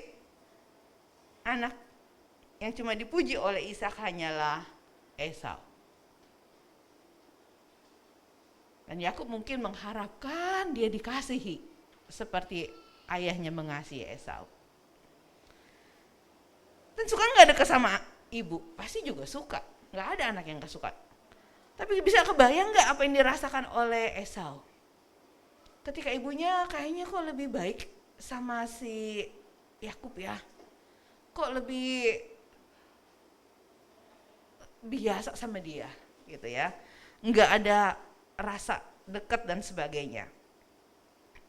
anak yang cuma dipuji oleh Ishak hanyalah Esau. Dan Yakub mungkin mengharapkan dia dikasihi seperti ayahnya mengasihi Esau. Dan suka nggak dekat sama ibu? Pasti juga suka. Nggak ada anak yang nggak suka. Tapi bisa kebayang nggak apa yang dirasakan oleh Esau? Ketika ibunya kayaknya kok lebih baik sama si Yakub ya. Kok lebih biasa sama dia gitu ya. Nggak ada rasa dekat dan sebagainya.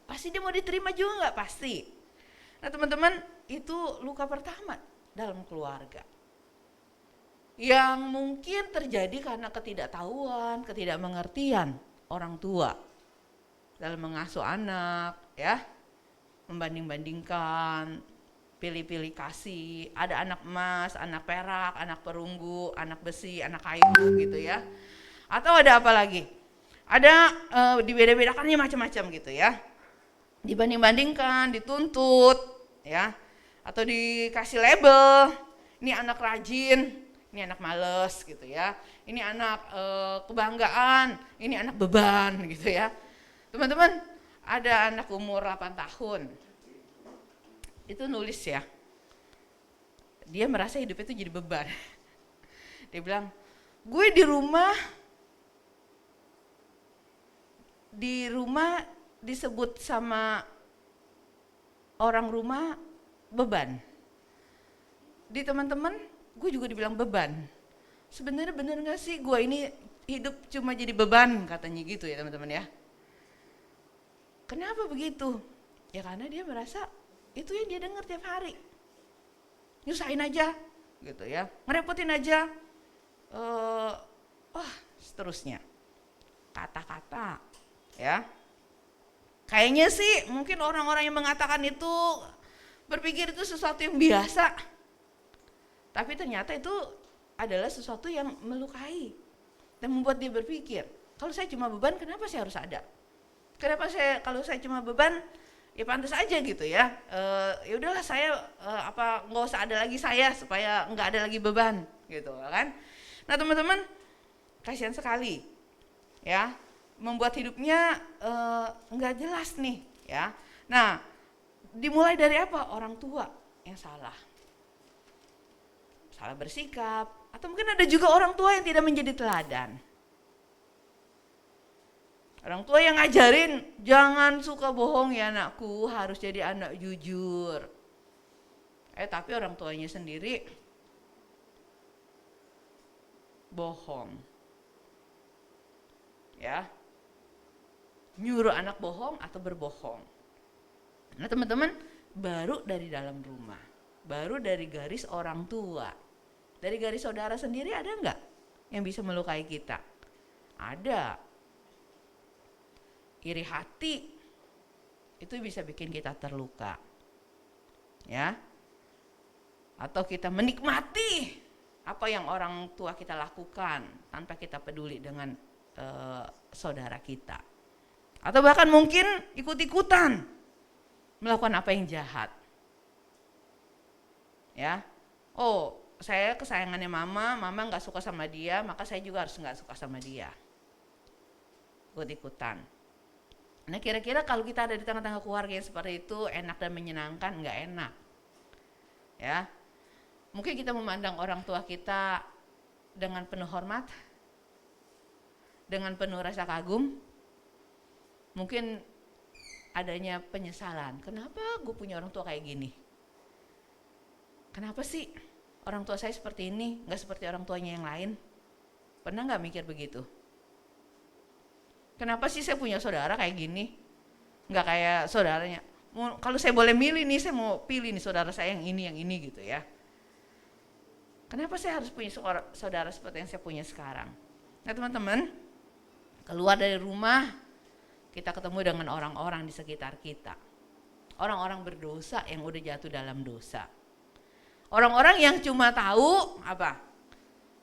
Pasti dia mau diterima juga nggak? Pasti. Nah teman-teman, itu luka pertama dalam keluarga. Yang mungkin terjadi karena ketidaktahuan, ketidakmengertian orang tua dalam mengasuh anak ya. Membanding-bandingkan, pilih-pilih kasih, ada anak emas, anak perak, anak perunggu, anak besi, anak kayu gitu ya. Atau ada apa lagi? Ada dibeda-bedakannya macam-macam gitu ya. Dibanding-bandingkan, dituntut ya. Atau dikasih label, ini anak rajin, ini anak males gitu ya. Ini anak kebanggaan, ini anak beban gitu ya. Teman-teman, ada anak umur 8 tahun. Itu nulis ya. Dia merasa hidupnya itu jadi beban. Dia bilang, gue di rumah disebut sama orang rumah beban. Di teman-teman gue juga dibilang beban. Sebenarnya bener gak sih gue ini hidup cuma jadi beban, katanya gitu ya teman-teman ya. Kenapa begitu? Ya karena dia merasa itu yang dia dengar tiap hari. Nyusahin aja gitu ya, ngerepotin aja. Seterusnya. Kata-kata ya. Kayaknya sih mungkin orang-orang yang mengatakan itu berpikir itu sesuatu yang biasa. Tapi ternyata itu adalah sesuatu yang melukai dan membuat dia berpikir, kalau saya cuma beban kenapa saya harus ada? Kalau saya cuma beban ya pantas aja gitu ya. Ya udahlah saya nggak usah ada lagi saya supaya nggak ada lagi beban gitu kan. Nah teman-teman, kasihan sekali ya, membuat hidupnya nggak jelas nih ya. Nah dimulai dari apa? Orang tua yang salah bersikap, atau mungkin ada juga orang tua yang tidak menjadi teladan. Orang tua yang ngajarin, jangan suka bohong ya anakku, harus jadi anak jujur. Tapi orang tuanya sendiri bohong. Ya. Nyuruh anak bohong atau berbohong. Nah teman-teman, baru dari dalam rumah. Baru dari garis orang tua. Dari garis saudara sendiri ada enggak yang bisa melukai kita? Ada. Iri hati itu bisa bikin kita terluka. Ya. Atau kita menikmati apa yang orang tua kita lakukan tanpa kita peduli dengan saudara kita. Atau bahkan mungkin ikut-ikutan melakukan apa yang jahat. Ya. Oh, saya kesayangannya mama nggak suka sama dia, maka saya juga harus nggak suka sama dia. Ikut-ikutan. Nah kira-kira kalau kita ada di tengah-tengah keluarga yang seperti itu, enak dan menyenangkan? Nggak enak. Ya. Mungkin kita memandang orang tua kita dengan penuh hormat, dengan penuh rasa kagum. Mungkin adanya penyesalan. Kenapa gue punya orang tua kayak gini? Kenapa sih orang tua saya seperti ini, gak seperti orang tuanya yang lain? Pernah gak mikir begitu? Kenapa sih saya punya saudara kayak gini? Gak kayak saudaranya. Kalau saya boleh milih nih, saya mau pilih nih saudara saya yang ini gitu ya. Kenapa saya harus punya saudara seperti yang saya punya sekarang? Nah teman-teman, keluar dari rumah, kita ketemu dengan orang-orang di sekitar kita. Orang-orang berdosa yang udah jatuh dalam dosa. Orang-orang yang cuma tahu apa?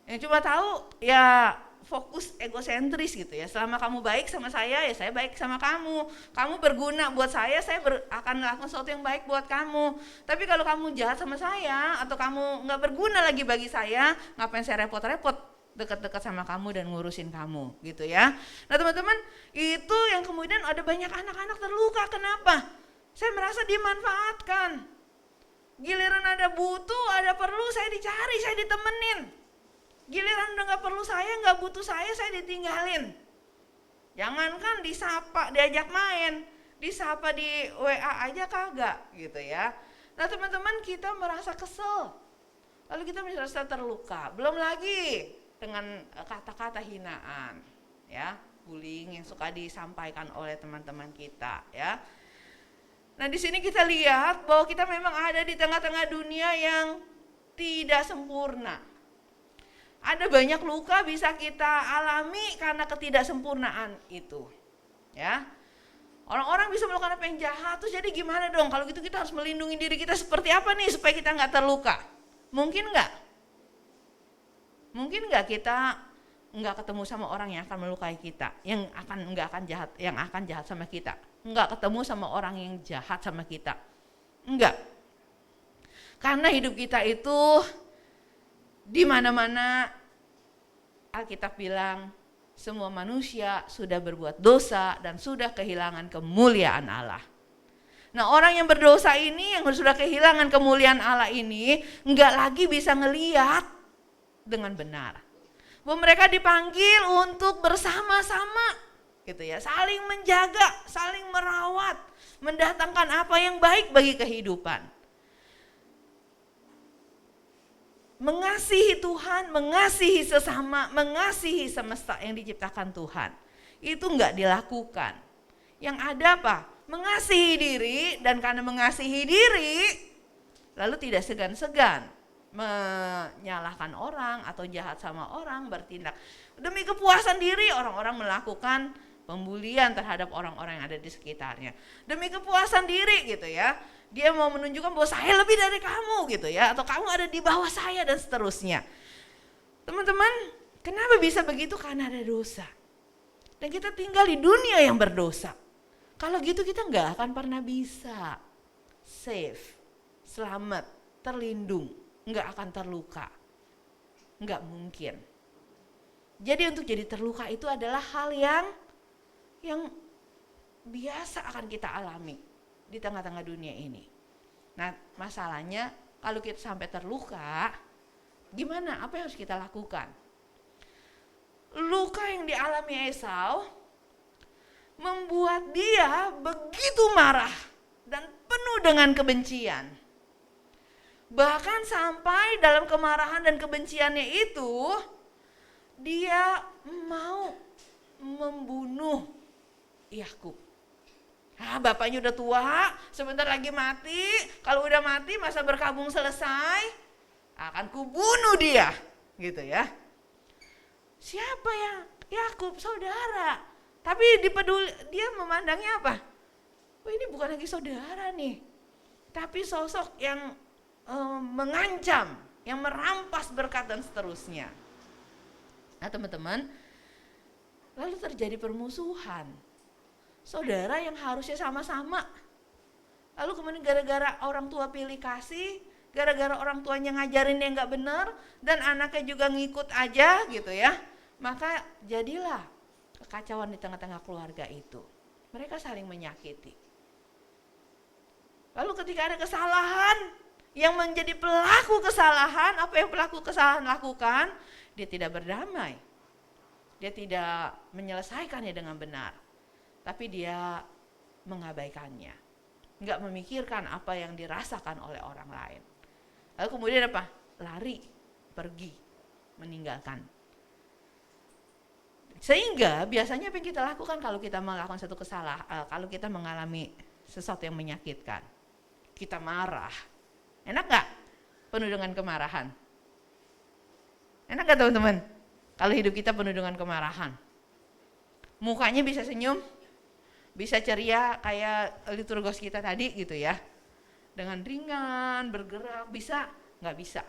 Yang cuma tahu ya fokus egosentris gitu ya. Selama kamu baik sama saya, ya saya baik sama kamu. Kamu berguna buat saya akan melakukan sesuatu yang baik buat kamu. Tapi kalau kamu jahat sama saya, atau kamu gak berguna lagi bagi saya, ngapain saya repot-repot dekat-dekat sama kamu dan ngurusin kamu gitu ya. Nah teman-teman, itu yang kemudian ada banyak anak-anak terluka. Kenapa? Saya merasa dimanfaatkan. Giliran ada butuh, ada perlu, saya dicari, saya ditemenin. Giliran udah gak perlu saya, gak butuh saya ditinggalin. Jangankan disapa, diajak main, disapa di WA aja kagak gitu ya. Nah teman-teman, kita merasa kesel, lalu kita merasa terluka. Belum lagi dengan kata-kata hinaan, ya, bullying yang suka disampaikan oleh teman-teman kita, ya. Nah di sini kita lihat bahwa kita memang ada di tengah-tengah dunia yang tidak sempurna. Ada banyak luka bisa kita alami karena ketidaksempurnaan itu. Ya. Orang-orang bisa melakukan apa yang jahat, terus jadi gimana dong? Kalau gitu kita harus melindungi diri kita seperti apa nih supaya kita nggak terluka? Mungkin nggak? Mungkin nggak kita nggak ketemu sama orang yang akan melukai kita, yang akan jahat sama kita? Nggak ketemu sama orang yang jahat sama kita? Enggak. Karena hidup kita itu di mana-mana Alkitab bilang semua manusia sudah berbuat dosa dan sudah kehilangan kemuliaan Allah. Nah orang yang berdosa ini, yang sudah kehilangan kemuliaan Allah ini, enggak lagi bisa ngeliat dengan benar. Bahwa mereka dipanggil untuk bersama-sama gitu ya, saling menjaga, saling merawat, mendatangkan apa yang baik bagi kehidupan. Mengasihi Tuhan, mengasihi sesama, mengasihi semesta yang diciptakan Tuhan. Itu enggak dilakukan. Yang ada apa? Mengasihi diri, dan karena mengasihi diri, lalu tidak segan-segan menyalahkan orang atau jahat sama orang, bertindak. Demi kepuasan diri, orang-orang melakukan pembulian terhadap orang-orang yang ada di sekitarnya. Demi kepuasan diri gitu ya. Dia mau menunjukkan bahwa saya lebih dari kamu gitu ya, atau kamu ada di bawah saya dan seterusnya. Teman-teman, kenapa bisa begitu? Karena ada dosa. Dan kita tinggal di dunia yang berdosa. Kalau gitu kita nggak akan pernah bisa safe, selamat, terlindung, nggak akan terluka. Nggak mungkin. Jadi untuk jadi terluka itu adalah hal yang biasa akan kita alami di tengah-tengah dunia ini. Nah masalahnya kalau kita sampai terluka, gimana? Apa yang harus kita lakukan? Luka yang dialami Esau membuat dia begitu marah dan penuh dengan kebencian. Bahkan sampai dalam kemarahan dan kebenciannya itu, dia mau membunuh Yakub. Bapaknya udah tua, sebentar lagi mati. Kalau udah mati, masa berkabung selesai, akan kubunuh dia, gitu ya. Siapa yang Yakub? Saudara. Tapi dia memandangnya apa? Oh, ini bukan lagi saudara nih, tapi sosok yang mengancam, yang merampas berkat dan seterusnya. Nah teman-teman, lalu terjadi permusuhan. Saudara yang harusnya sama-sama, lalu kemudian gara-gara orang tua pilih kasih, gara-gara orang tuanya ngajarin yang gak benar, dan anaknya juga ngikut aja gitu ya, maka jadilah kekacauan di tengah-tengah keluarga itu. Mereka saling menyakiti. Lalu ketika ada kesalahan, yang menjadi pelaku kesalahan, apa yang pelaku kesalahan lakukan, dia tidak berdamai. Dia tidak menyelesaikannya dengan benar. Tapi dia mengabaikannya. Enggak memikirkan apa yang dirasakan oleh orang lain. Lalu kemudian apa? Lari, pergi, meninggalkan. Sehingga biasanya apa yang kita lakukan kalau kita melakukan satu kesalahan, kalau kita mengalami sesuatu yang menyakitkan, kita marah. Enak gak penuh dengan kemarahan? Enak gak teman-teman? Kalau hidup kita penuh dengan kemarahan. Mukanya bisa senyum, bisa ceria kayak liturgos kita tadi gitu ya. Dengan ringan, bergerak, bisa? Gak bisa.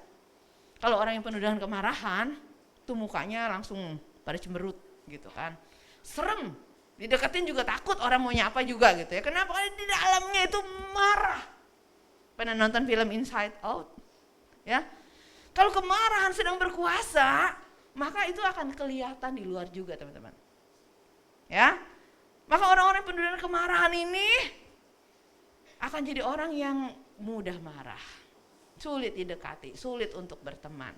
Kalau orang yang penuh dengan kemarahan, tuh mukanya langsung pada cemberut gitu kan. Serem, dideketin juga takut orang mau nyapa juga gitu ya. Kenapa? Karena di dalamnya itu marah. Pernah nonton film Inside Out? Ya. Kalau kemarahan sedang berkuasa, maka itu akan kelihatan di luar juga, teman-teman. Ya. Maka orang-orang penuh dengan kemarahan ini akan jadi orang yang mudah marah. Sulit didekati, sulit untuk berteman.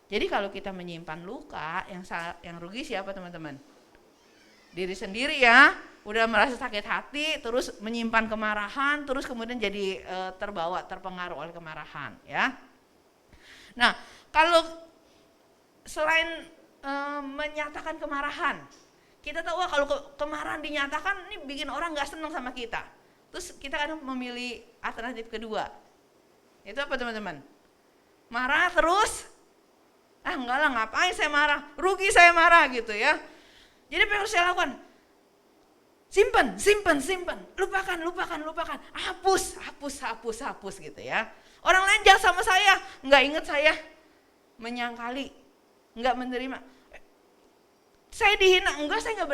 Jadi kalau kita menyimpan luka, yang rugi siapa, teman-teman? Diri sendiri ya. Udah merasa sakit hati, terus menyimpan kemarahan, terus kemudian jadi terpengaruh oleh kemarahan, ya. Nah, kalau selain menyatakan kemarahan, kita tahu kalau kemarahan dinyatakan ini bikin orang nggak senang sama kita. Terus kita kan memilih alternatif kedua. Itu apa, teman-teman? Marah terus? Enggak lah, ngapain saya marah? Rugi saya marah gitu ya. Jadi apa yang harus saya lakukan? Simpan, lupakan, hapus gitu ya. Orang lain jahat sama saya, nggak inget saya, menyangkali, nggak menerima. Saya dihina, enggak, saya nggak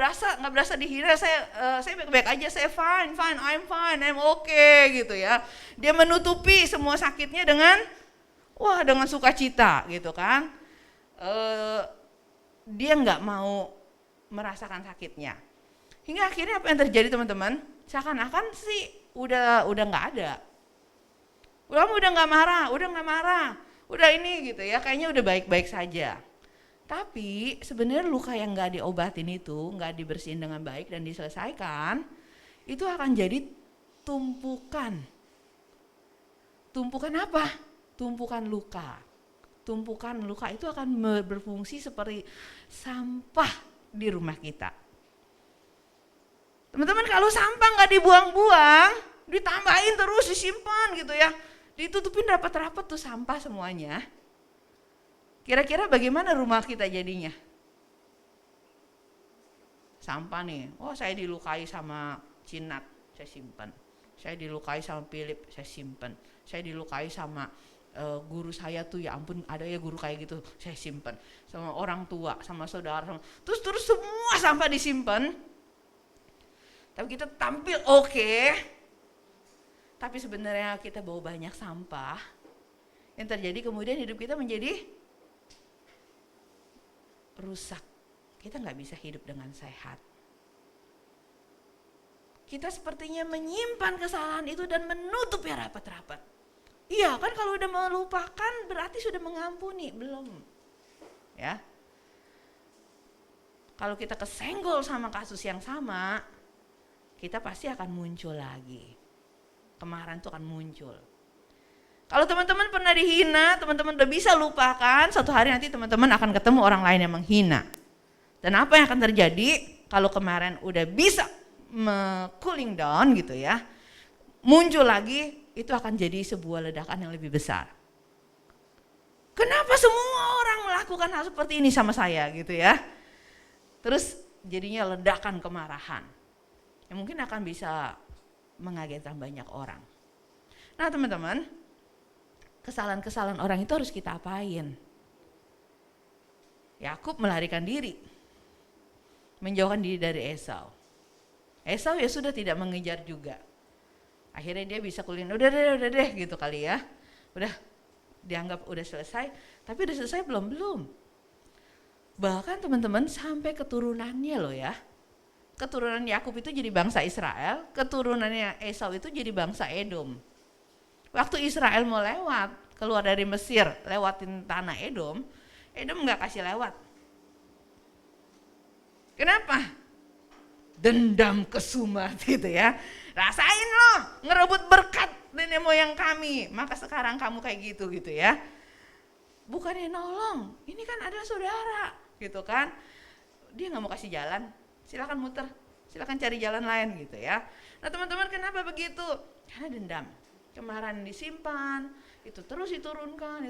berasa dihina, saya baik-baik aja, saya I'm fine, I'm okay gitu ya. Dia menutupi semua sakitnya dengan sukacita gitu kan. Dia nggak mau merasakan sakitnya. Hingga akhirnya apa yang terjadi, teman-teman? Seakan-akan sih udah nggak ada. Kamu udah nggak marah, udah ini gitu ya, kayaknya udah baik-baik saja. Tapi sebenarnya luka yang nggak diobatin itu, nggak dibersihin dengan baik dan diselesaikan, itu akan jadi tumpukan. Tumpukan apa? Tumpukan luka. Tumpukan luka itu akan berfungsi seperti sampah di rumah kita. Teman-teman, kalau sampah nggak dibuang-buang, ditambahin terus, disimpan gitu ya, ditutupin rapat-rapat tuh sampah semuanya. Kira-kira bagaimana rumah kita jadinya? Sampah nih, saya dilukai sama Cinat, saya simpan. Saya dilukai sama Philip, saya simpan. Saya dilukai sama guru saya tuh, ya ampun ada ya guru kayak gitu, saya simpan. Sama orang tua, sama saudara, terus semua sampah disimpan. Tapi kita tampil oke. Tapi sebenarnya kita bawa banyak sampah. Yang terjadi kemudian hidup kita menjadi rusak. Kita nggak bisa hidup dengan sehat. Kita sepertinya menyimpan kesalahan itu dan menutup ya rapat-rapat. Iya kan, kalau udah melupakan berarti sudah mengampuni, belum. Ya. Kalau kita kesenggol sama kasus yang sama, kita pasti akan muncul lagi. Kemarahan itu akan muncul. Kalau teman-teman pernah dihina, teman-teman udah bisa lupakan, suatu hari nanti teman-teman akan ketemu orang lain yang menghina. Dan apa yang akan terjadi kalau kemarin udah bisa cooling down gitu ya, muncul lagi, itu akan jadi sebuah ledakan yang lebih besar. Kenapa semua orang melakukan hal seperti ini sama saya gitu ya? Terus jadinya ledakan kemarahan. Yang mungkin akan bisa mengagetkan banyak orang. Nah teman-teman, kesalahan-kesalahan orang itu harus kita apain? Yakub melarikan diri, menjauhkan diri dari Esau. Esau ya sudah tidak mengejar juga. Akhirnya dia bisa kulin, udah deh gitu kali ya. Udah dianggap udah selesai, tapi udah selesai belum. Bahkan teman-teman sampai keturunannya loh ya. Keturunan Yakub itu jadi bangsa Israel, keturunannya Esau itu jadi bangsa Edom. Waktu Israel mau lewat, keluar dari Mesir, lewatin tanah Edom, Edom nggak kasih lewat. Kenapa? Dendam kesumat gitu ya. Rasain loh, ngerebut berkat nenek moyang kami, maka sekarang kamu kayak gitu ya. Bukannya nolong, ini kan adalah saudara gitu kan. Dia nggak mau kasih jalan, silakan muter, silakan cari jalan lain gitu ya. Nah teman-teman, kenapa begitu? Karena dendam, kemarahan disimpan, itu terus diturunkan.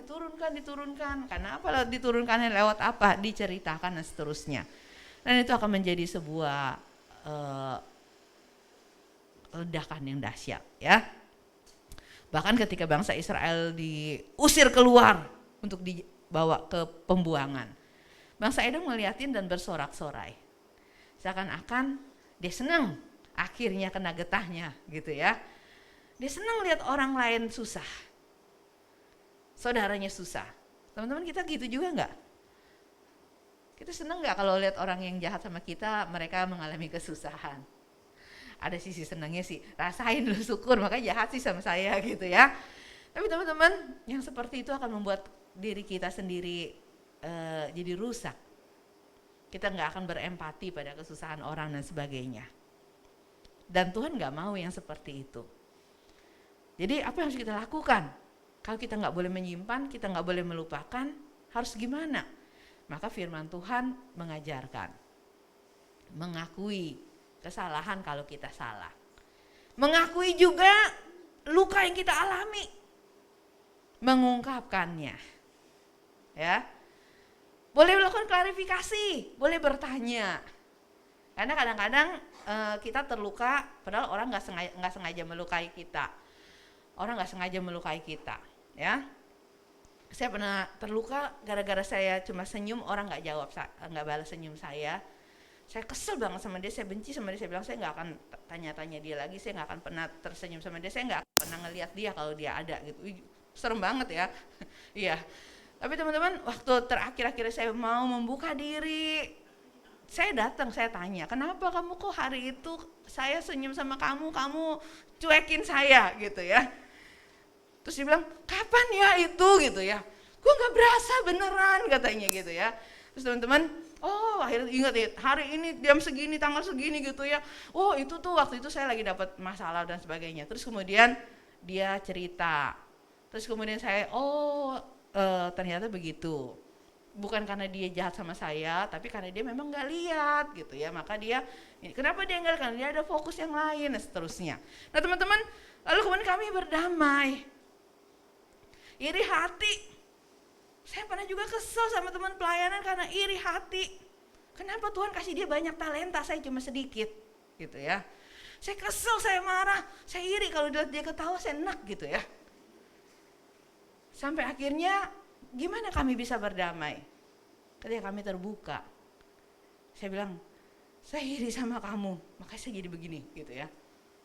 Karena apa diturunkannya, lewat apa? Diceritakan dan seterusnya. Dan itu akan menjadi sebuah ledakan yang dahsyat ya. Bahkan ketika bangsa Israel diusir keluar untuk dibawa ke pembuangan, bangsa Edom ngeliatin dan bersorak-sorai. Seakan-akan dia senang akhirnya kena getahnya gitu ya. Dia senang lihat orang lain susah, saudaranya susah. Teman-teman, kita gitu juga enggak? Kita senang nggak kalau lihat orang yang jahat sama kita, mereka mengalami kesusahan? Ada sisi senangnya sih, rasain lu syukur, makanya jahat sih sama saya gitu ya. Tapi teman-teman, yang seperti itu akan membuat diri kita sendiri jadi rusak. Kita nggak akan berempati pada kesusahan orang dan sebagainya. Dan Tuhan nggak mau yang seperti itu. Jadi apa yang harus kita lakukan? Kalau kita nggak boleh menyimpan, kita nggak boleh melupakan, harus gimana? Maka firman Tuhan mengajarkan, mengakui kesalahan kalau kita salah. Mengakui juga luka yang kita alami. Mengungkapkannya. Ya. Boleh melakukan klarifikasi, boleh bertanya. Karena kadang-kadang kita terluka padahal orang nggak sengaja melukai kita. Orang nggak sengaja melukai kita, ya. Saya pernah terluka gara-gara saya cuma senyum, orang nggak jawab, nggak balas senyum saya. Saya kesel banget sama dia, saya benci sama dia, saya bilang saya nggak akan tanya-tanya dia lagi, saya nggak akan pernah tersenyum sama dia, saya nggak pernah ngelihat dia kalau dia ada gitu. Serem banget ya. Iya. Tapi teman-teman, waktu terakhir-akhir saya mau membuka diri, saya datang, saya tanya, kenapa kamu kok hari itu saya senyum sama kamu cuekin saya gitu ya. Terus dia bilang, kapan ya itu gitu ya. Gue gak berasa beneran katanya gitu ya. Terus teman-teman, oh akhirnya ingat ya, hari ini jam segini, tanggal segini gitu ya. Oh itu tuh waktu itu saya lagi dapat masalah dan sebagainya. Terus kemudian dia cerita. Terus kemudian saya, ternyata begitu. Bukan karena dia jahat sama saya, tapi karena dia memang gak lihat gitu ya. Maka dia, kenapa dia enggak? Karena dia ada fokus yang lain dan seterusnya. Nah teman-teman, lalu kemudian kami berdamai. Iri hati. Saya pernah juga kesel sama teman pelayanan karena iri hati. Kenapa Tuhan kasih dia banyak talenta, saya cuma sedikit gitu ya. Saya kesel, saya marah, saya iri kalau dia ketawa, saya enak gitu ya. Sampai akhirnya gimana kami bisa berdamai? Ketika kami terbuka. Saya bilang, saya iri sama kamu, makanya saya jadi begini gitu ya.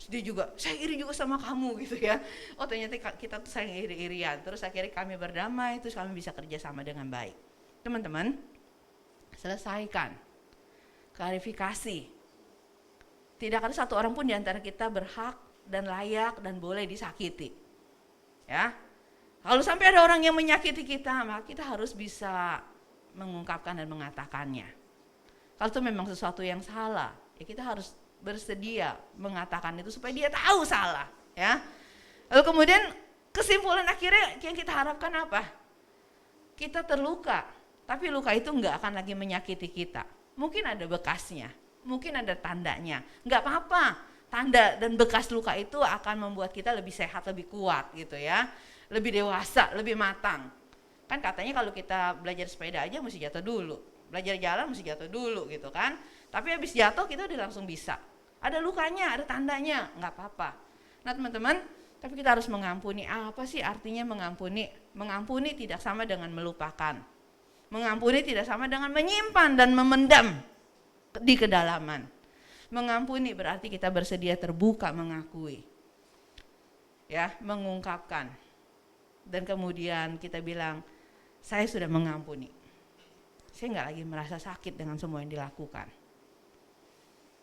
Dia juga, saya iri juga sama kamu gitu ya. Oh ternyata kita tuh saling iri-irian. Terus akhirnya kami berdamai, terus kami bisa kerja sama dengan baik. Teman-teman, selesaikan. Klarifikasi. Tidak ada satu orang pun di antara kita berhak dan layak dan boleh disakiti. Ya. Kalau sampai ada orang yang menyakiti kita, maka kita harus bisa mengungkapkan dan mengatakannya. Kalau itu memang sesuatu yang salah, ya kita harus bersedia mengatakan itu supaya dia tahu salah, ya. Lalu kemudian kesimpulan akhirnya yang kita harapkan apa? Kita terluka, tapi luka itu enggak akan lagi menyakiti kita. Mungkin ada bekasnya, mungkin ada tandanya. Enggak apa-apa, tanda dan bekas luka itu akan membuat kita lebih sehat, lebih kuat gitu ya. Lebih dewasa, lebih matang. Kan katanya kalau kita belajar sepeda aja mesti jatuh dulu. Belajar jalan mesti jatuh dulu gitu kan. Tapi habis jatuh kita udah langsung bisa. Ada lukanya, ada tandanya, nggak apa-apa. Nah teman-teman, tapi kita harus mengampuni. Apa sih artinya mengampuni? Mengampuni tidak sama dengan melupakan. Mengampuni tidak sama dengan menyimpan dan memendam di kedalaman. Mengampuni berarti kita bersedia terbuka mengakui. Ya, mengungkapkan. Dan kemudian kita bilang, saya sudah mengampuni. Saya nggak lagi merasa sakit dengan semua yang dilakukan.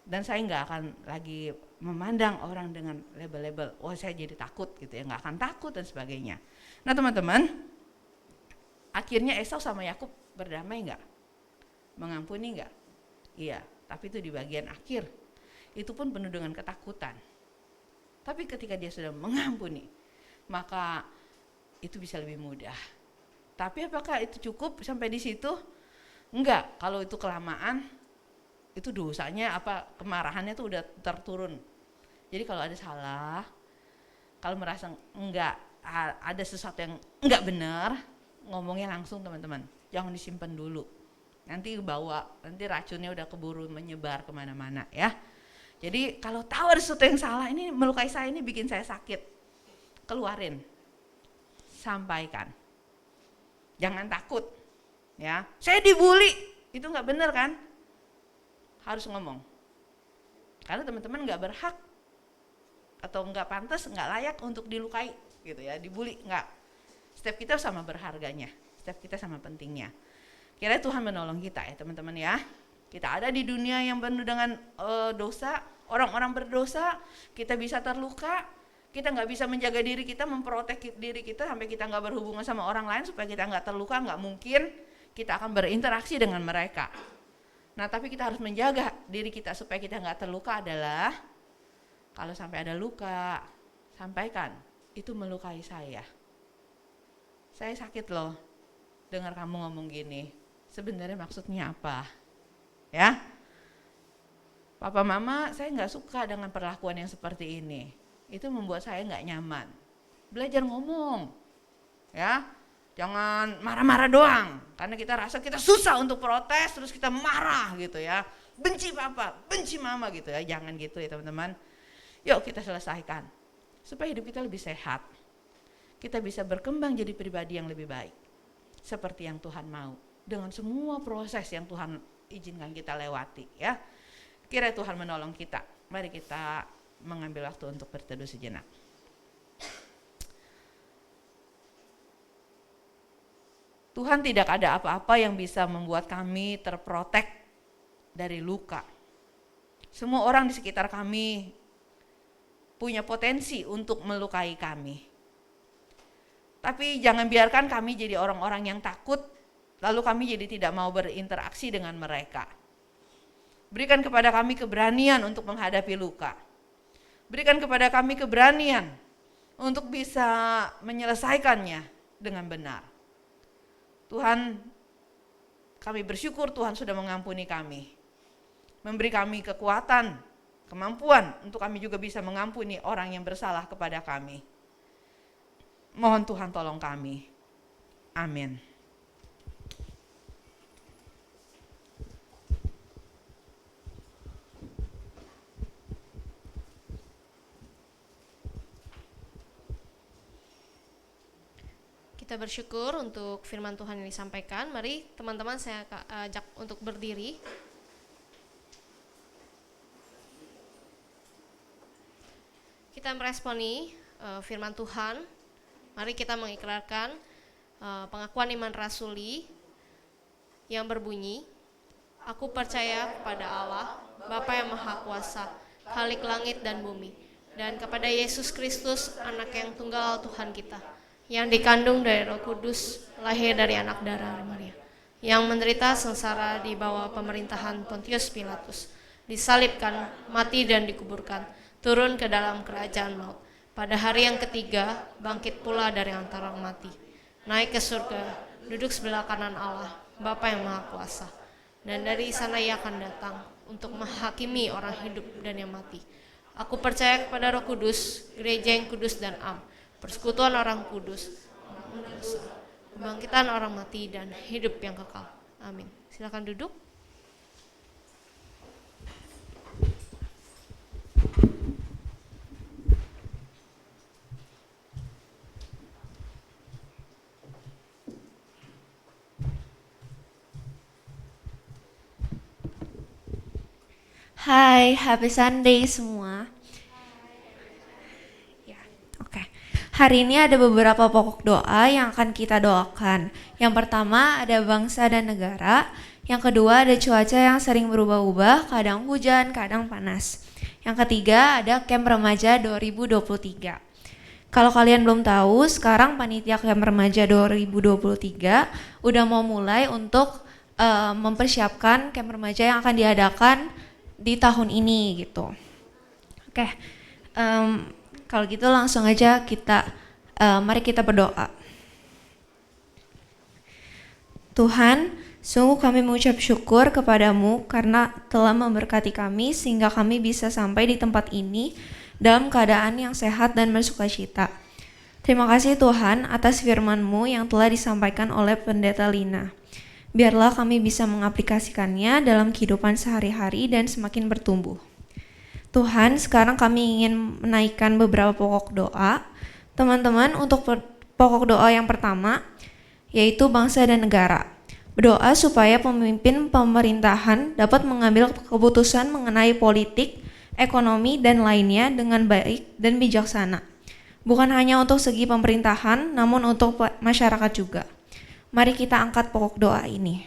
Dan saya nggak akan lagi memandang orang dengan label-label, oh saya jadi takut gitu ya, nggak akan takut dan sebagainya. Nah teman-teman, akhirnya Esau sama Yakub berdamai nggak? Mengampuni nggak? Iya, tapi itu di bagian akhir. Itu pun penuh dengan ketakutan. Tapi ketika dia sudah mengampuni, maka itu bisa lebih mudah. Tapi apakah itu cukup sampai di situ? Enggak, kalau itu kelamaan, itu dosanya kemarahannya tuh udah terturun. Jadi kalau ada salah, kalau merasa enggak ada sesuatu yang enggak benar, ngomongnya langsung teman-teman, jangan disimpan dulu. Nanti nanti racunnya udah keburu menyebar kemana-mana ya. Jadi kalau tahu ada sesuatu yang salah, ini melukai saya, ini bikin saya sakit, keluarin, sampaikan. Jangan takut ya, saya dibully, itu enggak benar kan? Harus ngomong, karena teman-teman nggak berhak atau nggak pantas, nggak layak untuk dilukai gitu ya, dibully nggak. Setiap kita sama berharganya, setiap kita sama pentingnya. Kiranya Tuhan menolong kita ya teman-teman ya. Kita ada di dunia yang penuh dengan dosa, orang-orang berdosa, kita bisa terluka, kita nggak bisa menjaga diri kita, memprotek diri kita sampai kita nggak berhubungan sama orang lain supaya kita nggak terluka, nggak mungkin kita akan berinteraksi dengan mereka. Nah tapi kita harus menjaga diri kita supaya kita nggak terluka adalah, kalau sampai ada luka, sampaikan, itu melukai saya. Saya sakit loh dengar kamu ngomong gini, sebenarnya maksudnya apa? Ya, papa mama saya nggak suka dengan perlakuan yang seperti ini, itu membuat saya nggak nyaman. Belajar ngomong, ya. Jangan marah-marah doang, karena kita rasa kita susah untuk protes, terus kita marah gitu ya. Benci papa, benci mama gitu ya, jangan gitu ya teman-teman. Yuk kita selesaikan, supaya hidup kita lebih sehat. Kita bisa berkembang jadi pribadi yang lebih baik, seperti yang Tuhan mau. Dengan semua proses yang Tuhan izinkan kita lewati ya. Kiranya Tuhan menolong kita. Mari kita mengambil waktu untuk berteduh sejenak. Tuhan tidak ada apa-apa yang bisa membuat kami terprotek dari luka. Semua orang di sekitar kami punya potensi untuk melukai kami. Tapi jangan biarkan kami jadi orang-orang yang takut, lalu kami jadi tidak mau berinteraksi dengan mereka. Berikan kepada kami keberanian untuk menghadapi luka. Berikan kepada kami keberanian untuk bisa menyelesaikannya dengan benar. Tuhan, kami bersyukur Tuhan sudah mengampuni kami. Memberi kami kekuatan, kemampuan untuk kami juga bisa mengampuni orang yang bersalah kepada kami. Mohon Tuhan tolong kami. Amin.
Kita bersyukur untuk firman Tuhan yang disampaikan. Mari teman-teman saya ajak untuk berdiri. Kita meresponi firman Tuhan. Mari kita mengikrarkan pengakuan iman rasuli yang berbunyi, aku percaya kepada Allah, Bapa yang Maha Kuasa, Khalik langit dan bumi, dan kepada Yesus Kristus, anak yang tunggal Tuhan kita, yang dikandung dari Roh Kudus, lahir dari anak darah Maria, yang menderita sengsara di bawah pemerintahan Pontius Pilatus, disalibkan, mati dan dikuburkan, turun ke dalam kerajaan maut. Pada hari yang ketiga, bangkit pula dari antara mati, naik ke surga, duduk sebelah kanan Allah, Bapa yang Maha Kuasa. Dan dari sana ia akan datang untuk menghakimi orang hidup dan yang mati. Aku percaya kepada Roh Kudus, gereja yang kudus dan am, persekutuan orang kudus, kebangkitan orang mati dan hidup yang kekal. Amin. Silakan duduk.
Hai, happy Sunday semua. Ya, oke. Hari ini ada beberapa pokok doa yang akan kita doakan. Yang pertama ada bangsa dan negara, Yang kedua ada cuaca yang sering berubah-ubah, kadang hujan, kadang panas. Yang ketiga ada Camp Remaja 2023. Kalau kalian belum tahu, sekarang panitia Camp Remaja 2023 udah mau mulai untuk mempersiapkan Camp Remaja yang akan diadakan di tahun ini gitu. Oke, kalau gitu langsung aja mari kita berdoa. Tuhan, sungguh kami mengucap syukur kepadamu karena telah memberkati kami sehingga kami bisa sampai di tempat ini dalam keadaan yang sehat dan bersukacita. Terima kasih Tuhan atas firman-Mu yang telah disampaikan oleh Pendeta Lina. Biarlah kami bisa mengaplikasikannya dalam kehidupan sehari-hari dan semakin bertumbuh. Tuhan, sekarang kami ingin menaikkan beberapa pokok doa. Teman-teman, untuk pokok doa yang pertama, yaitu bangsa dan negara. Berdoa supaya pemimpin pemerintahan dapat mengambil keputusan mengenai politik, ekonomi, dan lainnya dengan baik dan bijaksana. Bukan hanya untuk segi pemerintahan, namun untuk masyarakat juga. Mari kita angkat pokok doa ini.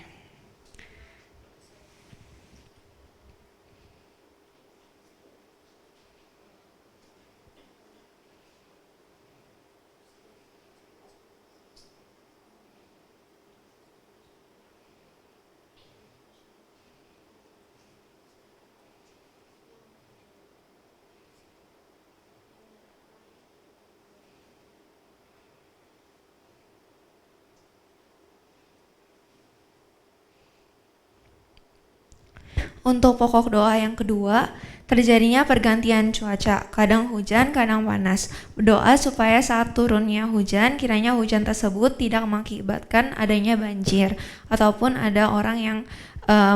Untuk pokok doa yang kedua, terjadinya pergantian cuaca, kadang hujan, kadang panas. Berdoa supaya saat turunnya hujan, kiranya hujan tersebut tidak mengakibatkan adanya banjir, ataupun ada orang yang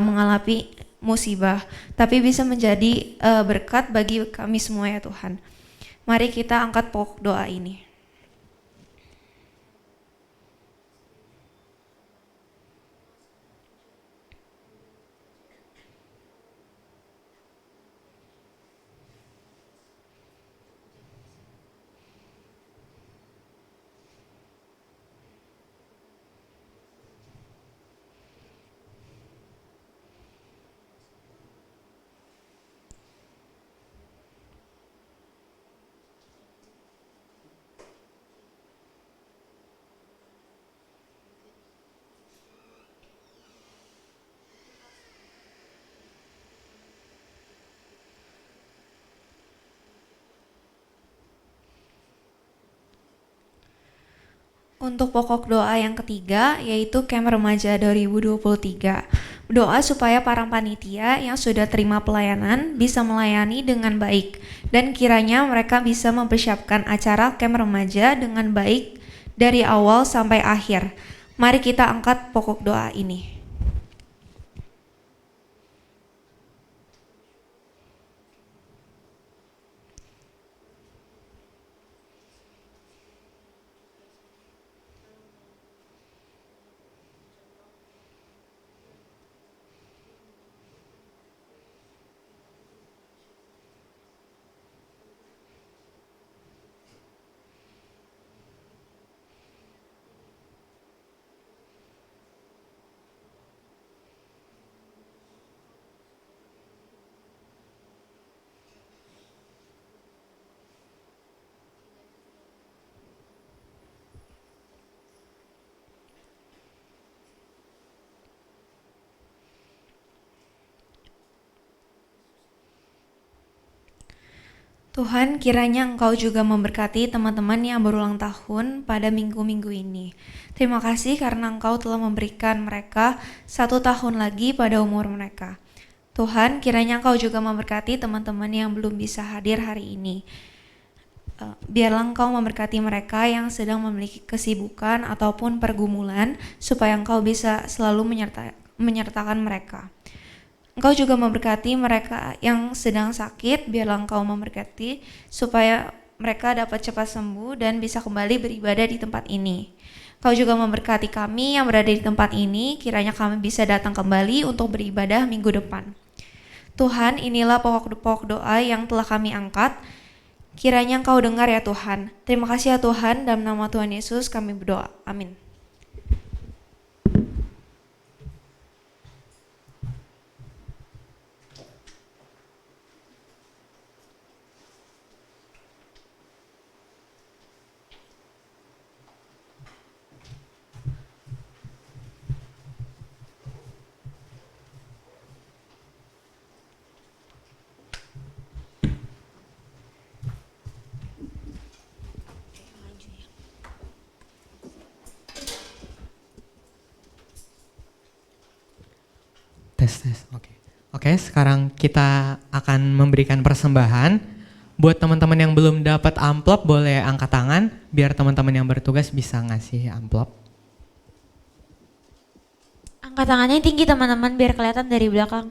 mengalami musibah, tapi bisa menjadi berkat bagi kami semua ya Tuhan. Mari kita angkat pokok doa ini. Untuk pokok doa yang ketiga, yaitu Camp Remaja 2023. Berdoa supaya para panitia yang sudah terima pelayanan bisa melayani dengan baik, dan kiranya mereka bisa mempersiapkan acara Camp Remaja dengan baik dari awal sampai akhir. Mari kita angkat pokok doa ini. Tuhan, kiranya Engkau juga memberkati teman-teman yang berulang tahun pada minggu-minggu ini. Terima kasih karena Engkau telah memberikan mereka 1 tahun lagi pada umur mereka. Tuhan, kiranya Engkau juga memberkati teman-teman yang belum bisa hadir hari ini. Biarlah Engkau memberkati mereka yang sedang memiliki kesibukan ataupun pergumulan, supaya Engkau bisa selalu menyertakan mereka. Engkau juga memberkati mereka yang sedang sakit, biarlah Engkau memberkati supaya mereka dapat cepat sembuh dan bisa kembali beribadah di tempat ini. Engkau juga memberkati kami yang berada di tempat ini, kiranya kami bisa datang kembali untuk beribadah minggu depan. Tuhan, inilah pokok doa yang telah kami angkat. Kiranya Engkau dengar ya Tuhan. Terima kasih ya Tuhan, dalam nama Tuhan Yesus kami berdoa. Amin.
Tes. Oke, sekarang kita akan memberikan persembahan. Buat teman-teman yang belum dapat amplop boleh angkat tangan biar teman-teman yang bertugas bisa ngasih amplop.
Angkat tangannya tinggi teman-teman biar kelihatan dari belakang.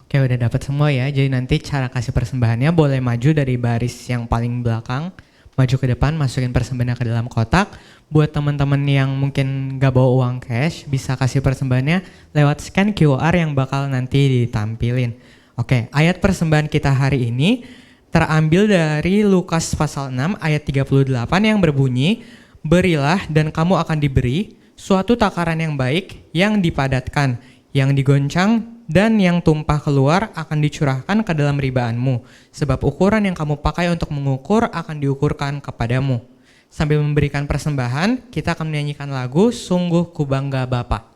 Oke, udah dapat semua ya. Jadi nanti cara kasih persembahannya boleh maju dari baris yang paling belakang, maju ke depan, masukin persembahannya ke dalam kotak. Buat teman-teman yang mungkin gak bawa uang cash, bisa kasih persembahannya lewat scan QR yang bakal nanti ditampilin. Oke, ayat persembahan kita hari ini terambil dari Lukas pasal 6 ayat 38 yang berbunyi, "Berilah dan kamu akan diberi, suatu takaran yang baik, yang dipadatkan, yang digoncang, dan yang tumpah keluar akan dicurahkan ke dalam ribaanmu. Sebab ukuran yang kamu pakai untuk mengukur akan diukurkan kepadamu." Sambil memberikan persembahan, kita akan menyanyikan lagu "Sungguh Ku Bangga Bapa".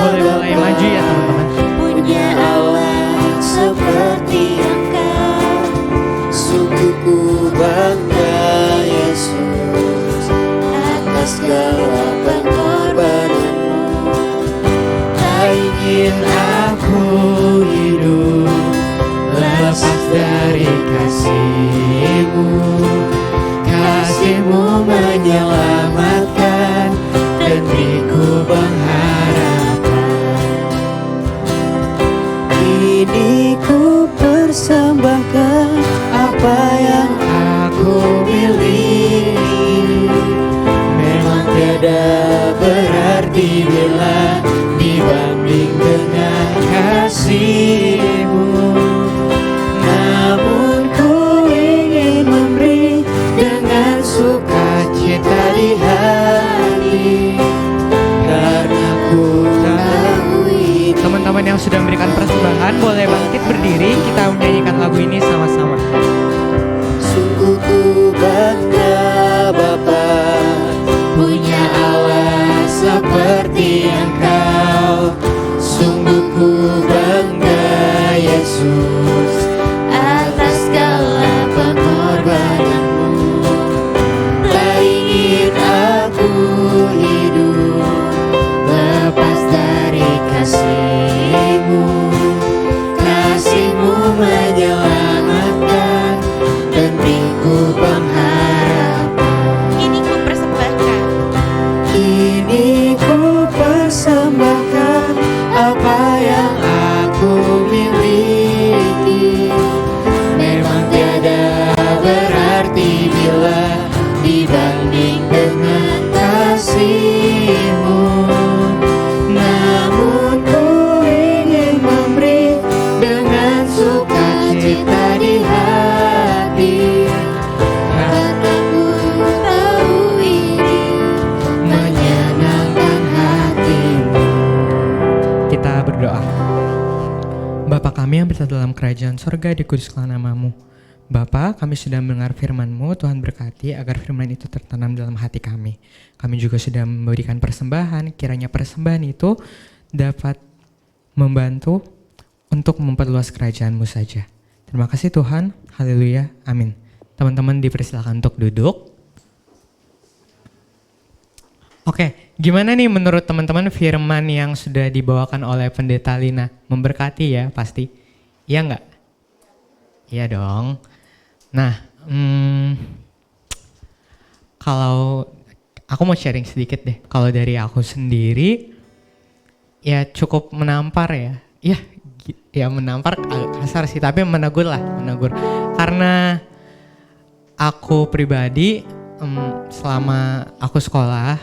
Boleh maju ya teman-teman.
Punya Allah seperti Engkau, sungguh ku bangga Yesus atas segala pengorbananmu. Tak ingin aku hidup lepas dari kasih-Mu. Kasih-Mu menyelamatkan dan beriku pengharapan. Kini ku persembahkan apa yang aku miliki. Memang tiada berarti bila dibanding dengan kasih-Mu. Namun ku ingin memberi dengan sukacita di hati, karena ku tahu ini.
Teman-teman yang sudah memberikan persembahan boleh bangkit berdiri, kita menyanyikan lagu ini sama-sama.
Sungguh ku bangga Bapa, punya Allah seperti Engkau. Sungguh ku bangga Yesus atas segala pengorbananmu. Tak ingin aku hidup lepas dari kasih-Mu. Kasih-Mu menyelamatkan dan beriku pengharapan.
Ini ku persembahkan.
Kini ku persembahkan apa yang aku miliki. Memang tiada berarti bila dibanding dengan kasih-Mu. Namun ku ingin memberi dengan sukacita di hati, karena ku tahu ini menyenangkan hati-Mu.
Kita berdoa. Bapa kami yang berada dalam kerajaan sorga, dikuduskanlah nama-Mu. Bapa, kami sudah mendengar firman-Mu, Tuhan berkati agar firman itu tertanam dalam hati kami. Kami juga sudah memberikan persembahan, kiranya persembahan itu dapat membantu untuk memperluas kerajaan-Mu saja. Terima kasih Tuhan, haleluya, amin. Teman-teman dipersilakan untuk duduk. Oke, gimana nih menurut teman-teman firman yang sudah dibawakan oleh Pendeta Lina? Memberkati ya pasti? Iya nggak? Iya dong. Nah, kalau aku mau sharing sedikit deh. Kalau dari aku sendiri, ya cukup menampar ya. Ya menampar agak kasar sih, tapi menegur lah, menegur. Karena aku pribadi selama aku sekolah,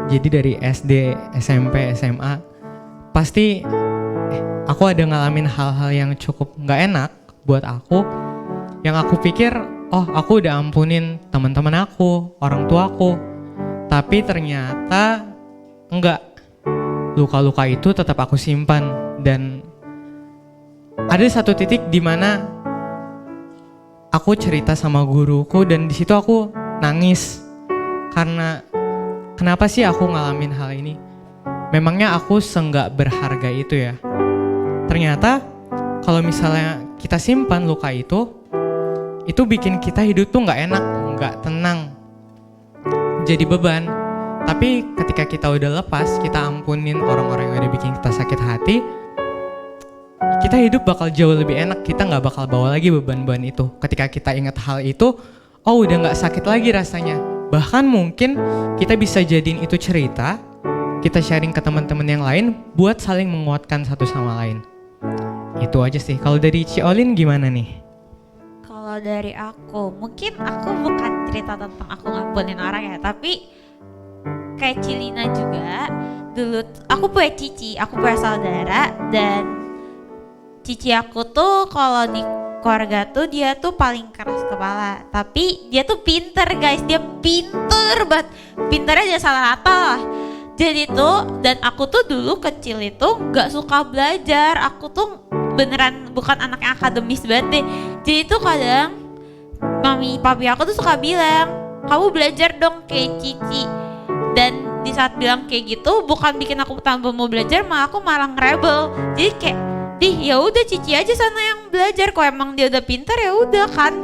jadi dari SD, SMP, SMA, pasti aku ada ngalamin hal-hal yang cukup gak enak buat aku. Yang aku pikir, oh aku udah ampunin teman-teman aku, orang tuaku. Tapi ternyata enggak. Luka-luka itu tetap aku simpan. Dan ada satu titik di mana aku cerita sama guruku dan di situ aku nangis karena kenapa sih aku ngalamin hal ini? Memangnya aku senggak berharga itu ya? Ternyata kalau misalnya kita simpan luka itu bikin kita hidup tuh nggak enak, nggak tenang, jadi beban. Tapi ketika kita udah lepas, kita ampunin orang-orang yang udah bikin kita sakit hati, kita hidup bakal jauh lebih enak. Kita nggak bakal bawa lagi beban-beban itu. Ketika kita ingat hal itu, oh udah nggak sakit lagi rasanya. Bahkan mungkin kita bisa jadiin itu cerita, kita sharing ke teman-teman yang lain buat saling menguatkan satu sama lain. Itu aja sih. Kalau dari Ciolin gimana nih?
Kalau dari aku, mungkin aku bukan cerita tentang aku ngampunin orang ya, tapi kayak Cilina juga. Dulu aku punya cici, aku punya saudara, dan cici aku tuh kalau di keluarga tuh dia tuh paling keras kepala. Tapi dia tuh pinter guys, dia pinter banget. Pinternya aja salah rata lah. Jadi tuh, dan aku tuh dulu kecil itu gak suka belajar. Aku tuh beneran bukan anak yang akademis banget deh. Jadi tuh kadang mami papi aku tuh suka bilang, kamu belajar dong kayak Cici. Dan di saat bilang kayak gitu bukan bikin aku tambah mau belajar, malah aku malah ngerebel. Jadi kayak, ya udah Cici aja sana yang belajar, kok emang dia udah pintar ya udah kan.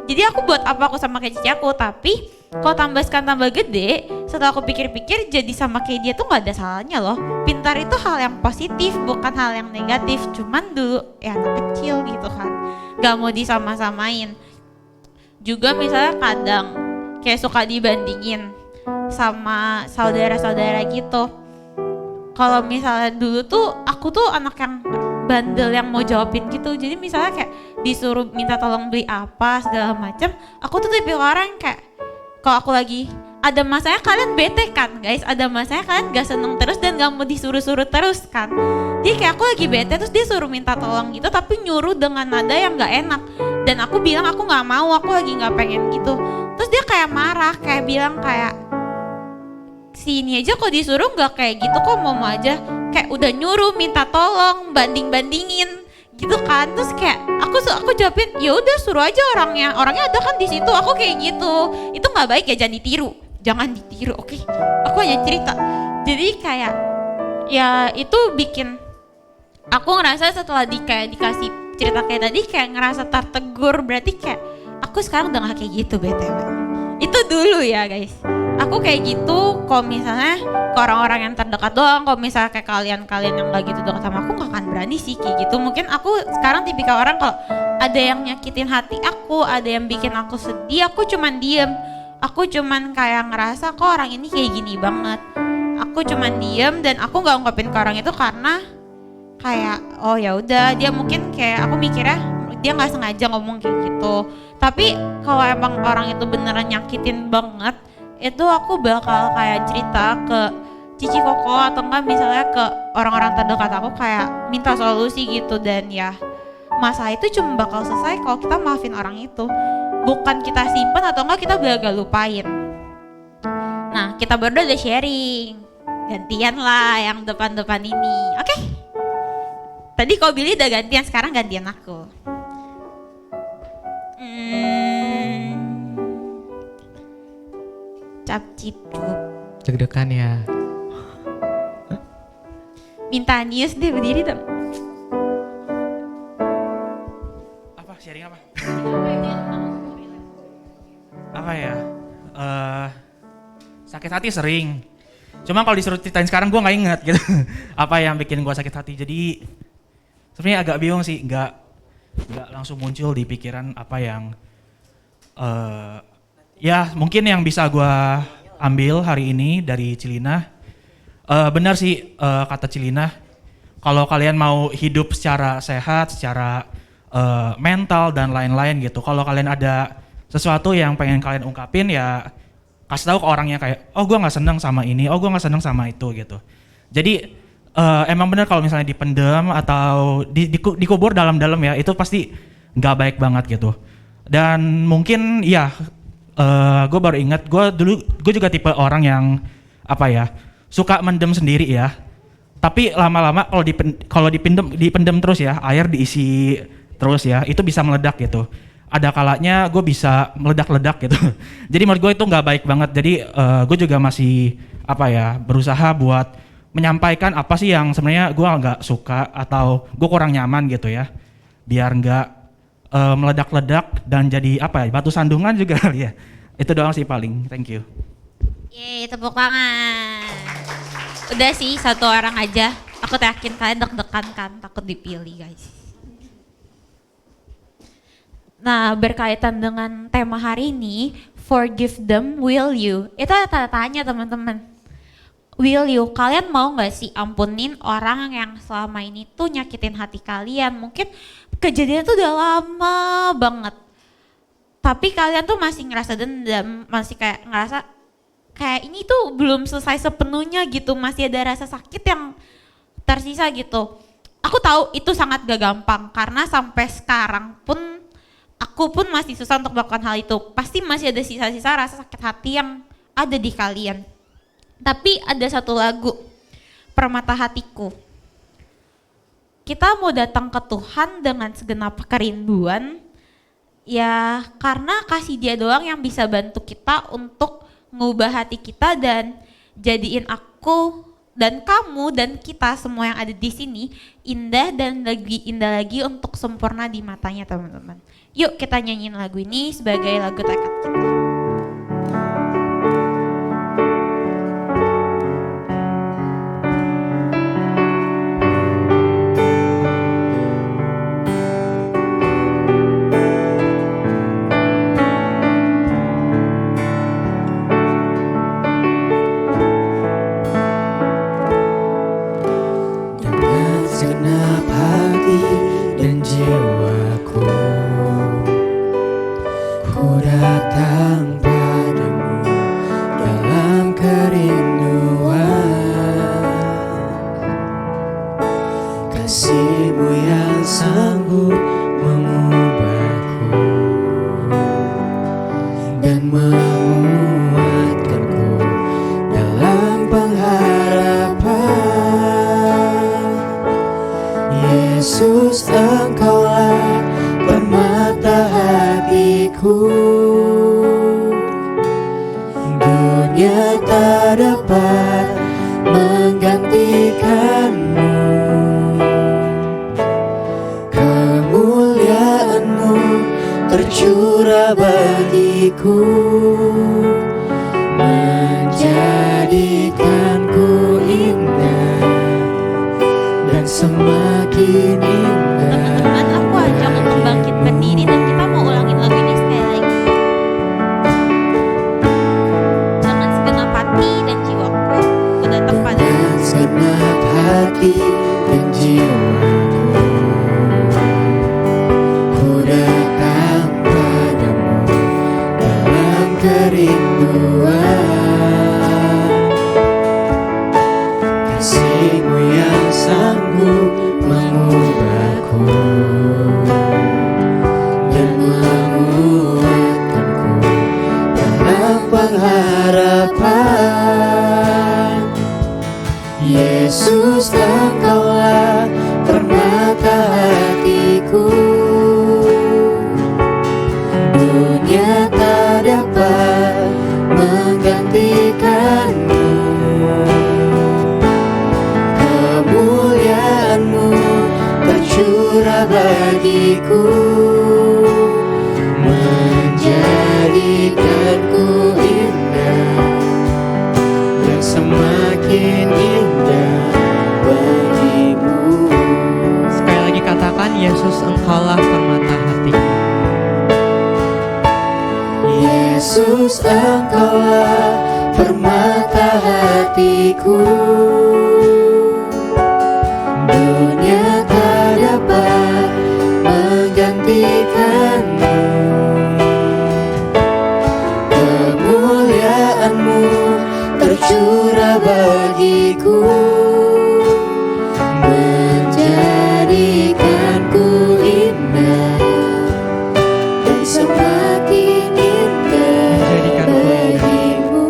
Jadi aku buat apa aku sama kayak Cici aku. Tapi kalau tambah gede, setelah aku pikir-pikir jadi sama kayak dia tuh nggak ada salahnya loh. Pintar itu hal yang positif, bukan hal yang negatif. Cuman dulu ya anak kecil gitu kan, nggak mau disama-samain. Juga misalnya kadang kayak suka dibandingin sama saudara-saudara gitu. Kalau misalnya dulu tuh aku tuh anak yang bandel yang mau jawabin gitu. Jadi misalnya kayak disuruh minta tolong beli apa segala macam, aku tuh tipe orang kayak kalau aku lagi ada masanya kalian bete kan guys, ada masanya kalian gak seneng terus dan gak mau disuruh-suruh terus kan. Jadi kayak aku lagi bete terus dia suruh minta tolong gitu tapi nyuruh dengan nada yang gak enak. Dan aku bilang aku gak mau, aku lagi gak pengen gitu. Terus dia kayak marah, kayak bilang kayak sini aja kok disuruh gak kayak gitu, kok mau aja. Kayak udah nyuruh minta tolong, banding-bandingin gitu kan. Terus kayak aku jawabin ya udah suruh aja orangnya ada kan di situ. Aku kayak gitu. Itu nggak baik ya, jangan ditiru oke? Aku hanya cerita. Jadi kayak ya itu bikin aku ngerasa setelah dikasih cerita kayak tadi kayak ngerasa tertegur. Berarti kayak aku sekarang udah gak kayak gitu BTW. Itu dulu ya guys. Aku kayak gitu kalau misalnya ke orang-orang yang terdekat doang. Kalau misalnya kayak kalian yang gak gitu dekat sama aku gak akan berani sih kayak gitu. Mungkin aku sekarang tipikal orang kalau ada yang nyakitin hati aku, ada yang bikin aku sedih, aku cuman diem. Aku cuman kayak ngerasa kok orang ini kayak gini banget. Aku cuman diem dan aku gak ungkapin ke orang itu karena kayak oh ya udah dia mungkin kayak aku mikirnya dia nggak sengaja ngomong kayak gitu. Tapi kalau emang orang itu beneran nyakitin banget, itu aku bakal kayak cerita ke Cici Koko atau enggak misalnya ke orang-orang terdekat aku kayak minta solusi gitu. Dan ya masalah itu cuma bakal selesai kalau kita maafin orang itu, bukan kita simpan atau enggak kita belaga lupain. Nah kita berdua udah sharing, gantian lah yang depan-depan ini, oke? Tadi kau Billy udah gantian, sekarang gantian aku. Cap cip cup.
Deg-degan ya.
Minta Nius deh berdiri dong.
Apa sharing apa? Apa ya? Sakit hati sering. Cuma kalau disuruh ceritain sekarang gue nggak inget gitu. Apa yang bikin gue sakit hati. Jadi sebenarnya agak bingung sih. Nggak langsung muncul di pikiran apa yang ya mungkin yang bisa gue ambil hari ini dari Cilina. Benar sih kata Cilina, kalau kalian mau hidup secara sehat, secara mental dan lain-lain gitu, kalau kalian ada sesuatu yang pengen kalian ungkapin ya kasih tahu ke orangnya kayak oh gue nggak seneng sama ini, oh gue nggak seneng sama itu gitu. Jadi emang benar kalau misalnya dipendam atau dikubur dalam-dalam ya itu pasti nggak baik banget gitu. Dan mungkin ya gue baru ingat gue juga tipe orang yang apa ya suka mendem sendiri ya. Tapi lama-lama kalau dipendem terus ya, air diisi terus ya, itu bisa meledak gitu. Ada kalanya gue bisa meledak-ledak gitu. Jadi menurut gue itu nggak baik banget. Jadi gue juga masih berusaha buat menyampaikan apa sih yang sebenarnya gue nggak suka atau gue kurang nyaman gitu ya, biar nggak meledak-ledak dan jadi batu sandungan juga kali ya. Itu doang sih paling. Thank you.
Yeay, tepuk tangan. Udah sih, satu orang aja. Aku yakin kalian deg-degan kan, takut dipilih guys. Nah, berkaitan dengan tema hari ini, forgive them, will you? Itu ada tanda tanya teman-teman. Will you? Kalian mau gak sih ampunin orang yang selama ini tuh nyakitin hati kalian? Mungkin kejadian tuh udah lama banget. Tapi kalian tuh masih ngerasa dendam, masih kayak ngerasa kayak ini tuh belum selesai sepenuhnya gitu, masih ada rasa sakit yang tersisa gitu. Aku tahu itu sangat gak gampang karena sampai sekarang pun aku pun masih susah untuk melakukan hal itu. Pasti masih ada sisa-sisa rasa sakit hati yang ada di kalian. Tapi ada satu lagu, Permata Hatiku. Kita mau datang ke Tuhan dengan segenap kerinduan, ya karena kasih Dia doang yang bisa bantu kita untuk ngubah hati kita dan jadiin aku dan kamu dan kita semua yang ada di sini indah dan lebih indah lagi untuk sempurna di matanya teman-teman. Yuk kita nyanyiin lagu ini sebagai lagu tekad kita.
Segenap hati dan jiwaku, ku datang padamu dalam kerinduan. Kasih-Mu yang sanggup mengubahku dan menguatkanku dalam pengharapan. Yesus, Engkaulah permata hatiku. Dunia tak dapat menggantikan-Mu. Kemuliaan-Mu tercurah bagiku, menjadikanku indah dan semakin indah.
Teman-teman, aku ajak untuk bangkit berdiri dan kita mau ulangin lagu ini sekali lagi. Dengan segenap hati dan jiwaku, ku datang padamu.
Dengan segenap hati dan jiwaku, ku datang padamu dalam kerinduan. Kasih-Mu yang sanggup mengubahku dan menguatkanku dalam pengharapan. Yesus, Engkaulah permata hatiku. Dunia tak dapat menggantikan-Mu. Kemuliaan-Mu tercurah bagiku, menjadikanku indah dan semakin indah bagi-Mu.
Sekali lagi katakan, Yesus Engkaulah permata hatiku.
Yesus, Engkaulah permata hatiku. Dunia tak dapat menggantikan-Mu. Kemuliaan-Mu tercurah bagiku, menjadikanku indah dan semakin indah bagi-Mu.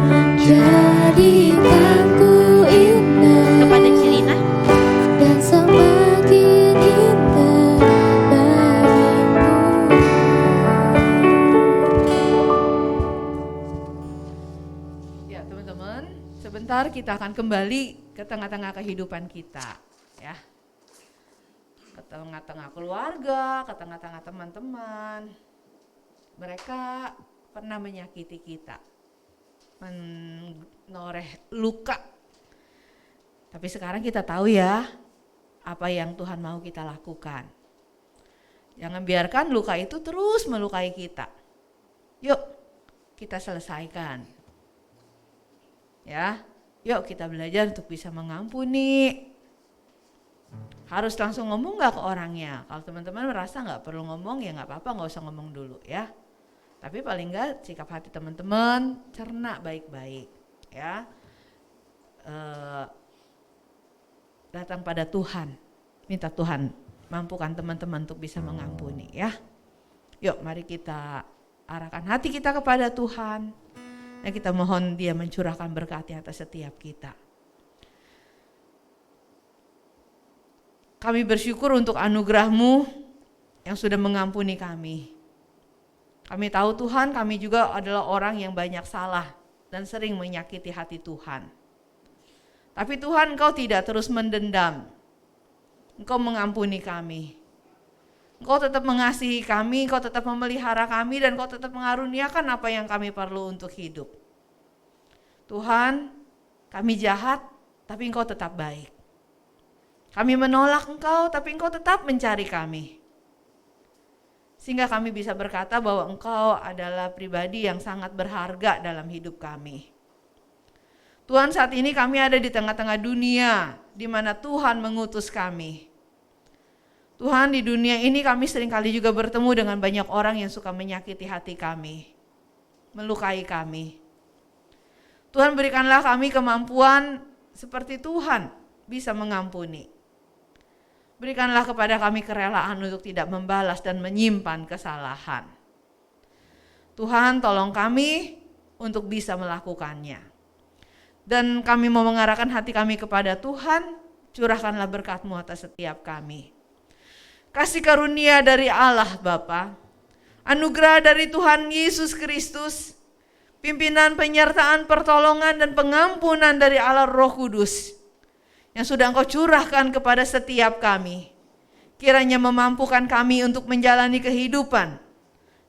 Menjadikan
Ya teman-teman, sebentar kita akan kembali ke tengah-tengah kehidupan kita, ya. Ke tengah-tengah keluarga, ke tengah-tengah teman-teman. Mereka pernah menyakiti kita, menoreh luka. Tapi sekarang kita tahu ya, apa yang Tuhan mau kita lakukan. Jangan biarkan luka itu terus melukai kita. Yuk, kita selesaikan. Ya, yuk kita belajar untuk bisa mengampuni. Harus langsung ngomong gak ke orangnya? Kalau teman-teman merasa gak perlu ngomong ya gak apa-apa, gak usah ngomong dulu ya. Tapi paling gak sikap hati teman-teman cerna baik-baik ya. Datang pada Tuhan, minta Tuhan mampukan teman-teman untuk bisa mengampuni ya. Yuk mari kita arahkan hati kita kepada Tuhan. Dan kita mohon Dia mencurahkan berkat-Nya atas setiap kita. Kami bersyukur untuk anugerah-Mu yang sudah mengampuni kami. Kami tahu Tuhan, kami juga adalah orang yang banyak salah dan sering menyakiti hati Tuhan. Tapi Tuhan, Engkau tidak terus mendendam. Engkau mengampuni kami. Engkau tetap mengasihi kami, Engkau tetap memelihara kami, dan Engkau tetap mengaruniakan apa yang kami perlu untuk hidup. Tuhan, kami jahat, tapi Engkau tetap baik. Kami menolak Engkau, tapi Engkau tetap mencari kami. Sehingga kami bisa berkata bahwa Engkau adalah pribadi yang sangat berharga dalam hidup kami. Tuhan, saat ini kami ada di tengah-tengah dunia, di mana Tuhan mengutus kami. Tuhan, di dunia ini kami seringkali juga bertemu dengan banyak orang yang suka menyakiti hati kami, melukai kami. Tuhan, berikanlah kami kemampuan seperti Tuhan bisa mengampuni. Berikanlah kepada kami kerelaan untuk tidak membalas dan menyimpan kesalahan. Tuhan, tolong kami untuk bisa melakukannya. Dan kami mau mengarahkan hati kami kepada Tuhan, curahkanlah berkat-Mu atas setiap kami. Kasih karunia dari Allah Bapa, anugerah dari Tuhan Yesus Kristus, pimpinan, penyertaan, pertolongan, dan pengampunan dari Allah Roh Kudus yang sudah Engkau curahkan kepada setiap kami. Kiranya memampukan kami untuk menjalani kehidupan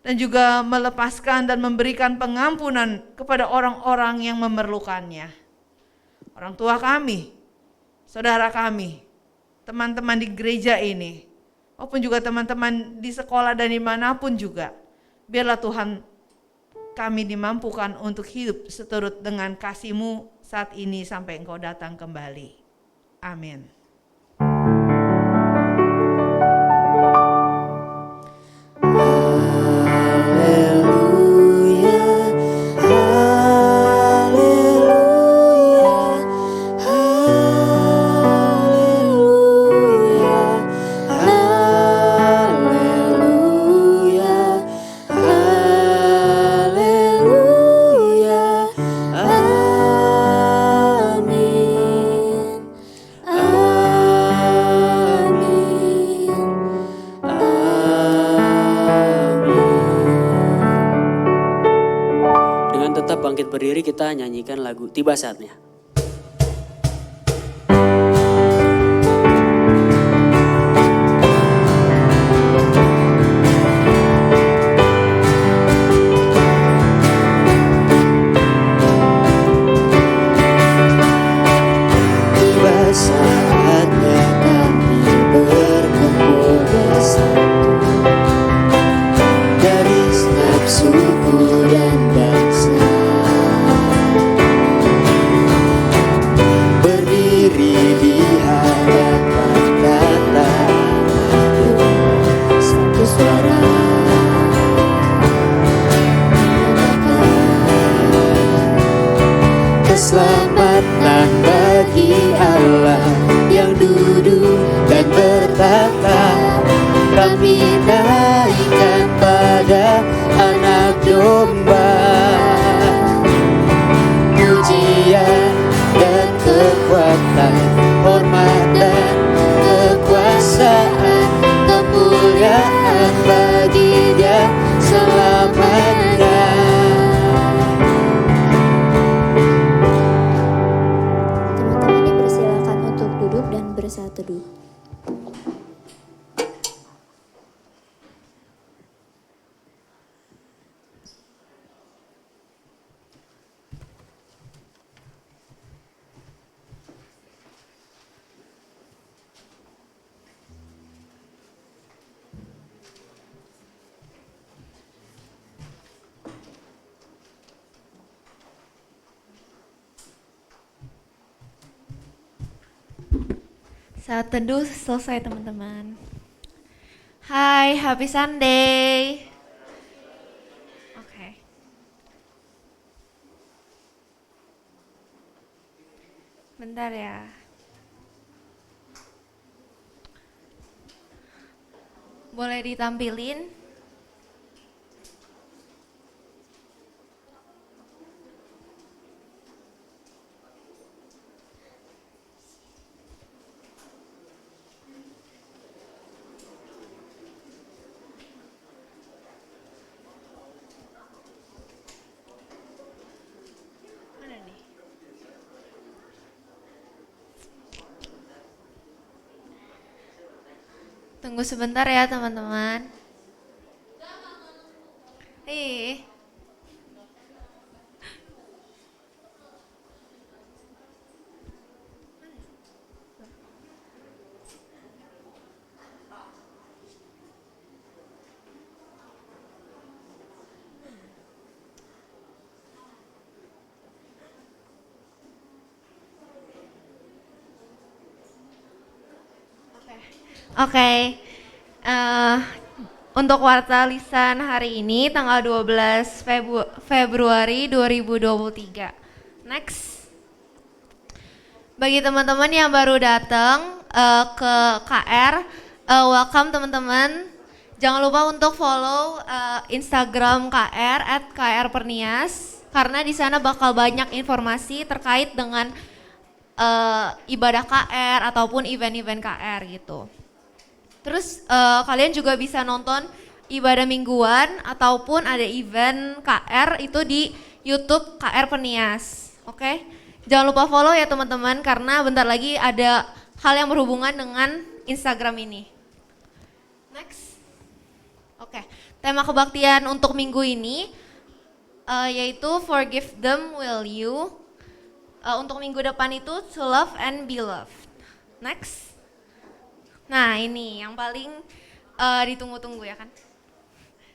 dan juga melepaskan dan memberikan pengampunan kepada orang-orang yang memerlukannya. Orang tua kami, saudara kami, teman-teman di gereja ini, maupun juga teman-teman di sekolah dan dimanapun juga. Biarlah Tuhan kami dimampukan untuk hidup seturut dengan kasih-Mu saat ini sampai Engkau datang kembali. Amin.
Berdiri kita nyanyikan lagu Tiba Saatnya.
Tiba saatnya kami berkumpul bersatu dari setiap suku dan bangsa. Di hadapan kata satu suara keselamatan bagi Allah yang duduk dan bertata. Kami naikkan pada Anak Domba, pujian dan kekuatan, hormat dan kekuasaan, kemuliaan bagi Dia selamanya.
Saat teduh selesai teman-teman. Hai, happy Sunday. Oke. Bentar ya. Boleh ditampilin? Mana nih? Tunggu sebentar ya teman-teman. Ih. Oke. Untuk warta lisan hari ini tanggal 12 Februari 2023. Next. Bagi teman-teman yang baru datang ke KR, welcome teman-teman. Jangan lupa untuk follow Instagram KR @krpernias karena di sana bakal banyak informasi terkait dengan ibadah KR ataupun event-event KR gitu. Terus kalian juga bisa nonton ibadah mingguan ataupun ada event KR itu di YouTube KR Penias. Oke? Jangan lupa follow ya teman-teman karena bentar lagi ada hal yang berhubungan dengan Instagram ini. Next. Oke, tema kebaktian untuk minggu ini yaitu Forgive Them Will You. Untuk minggu depan itu To Love and Be Loved. Next. Nah ini yang paling ditunggu-tunggu ya kan.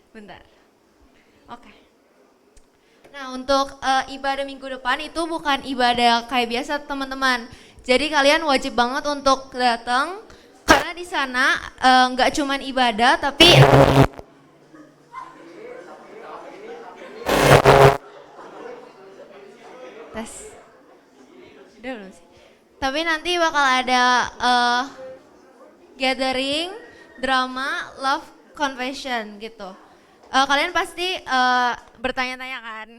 Bentar. Oke. Nah untuk ibadah minggu depan itu bukan ibadah kayak biasa teman-teman. Jadi kalian wajib banget untuk datang karena di sana nggak cuman ibadah tapi tes. Udah belum sih? Tapi nanti bakal ada gathering, drama, love, confession gitu. Kalian pasti bertanya-tanya kan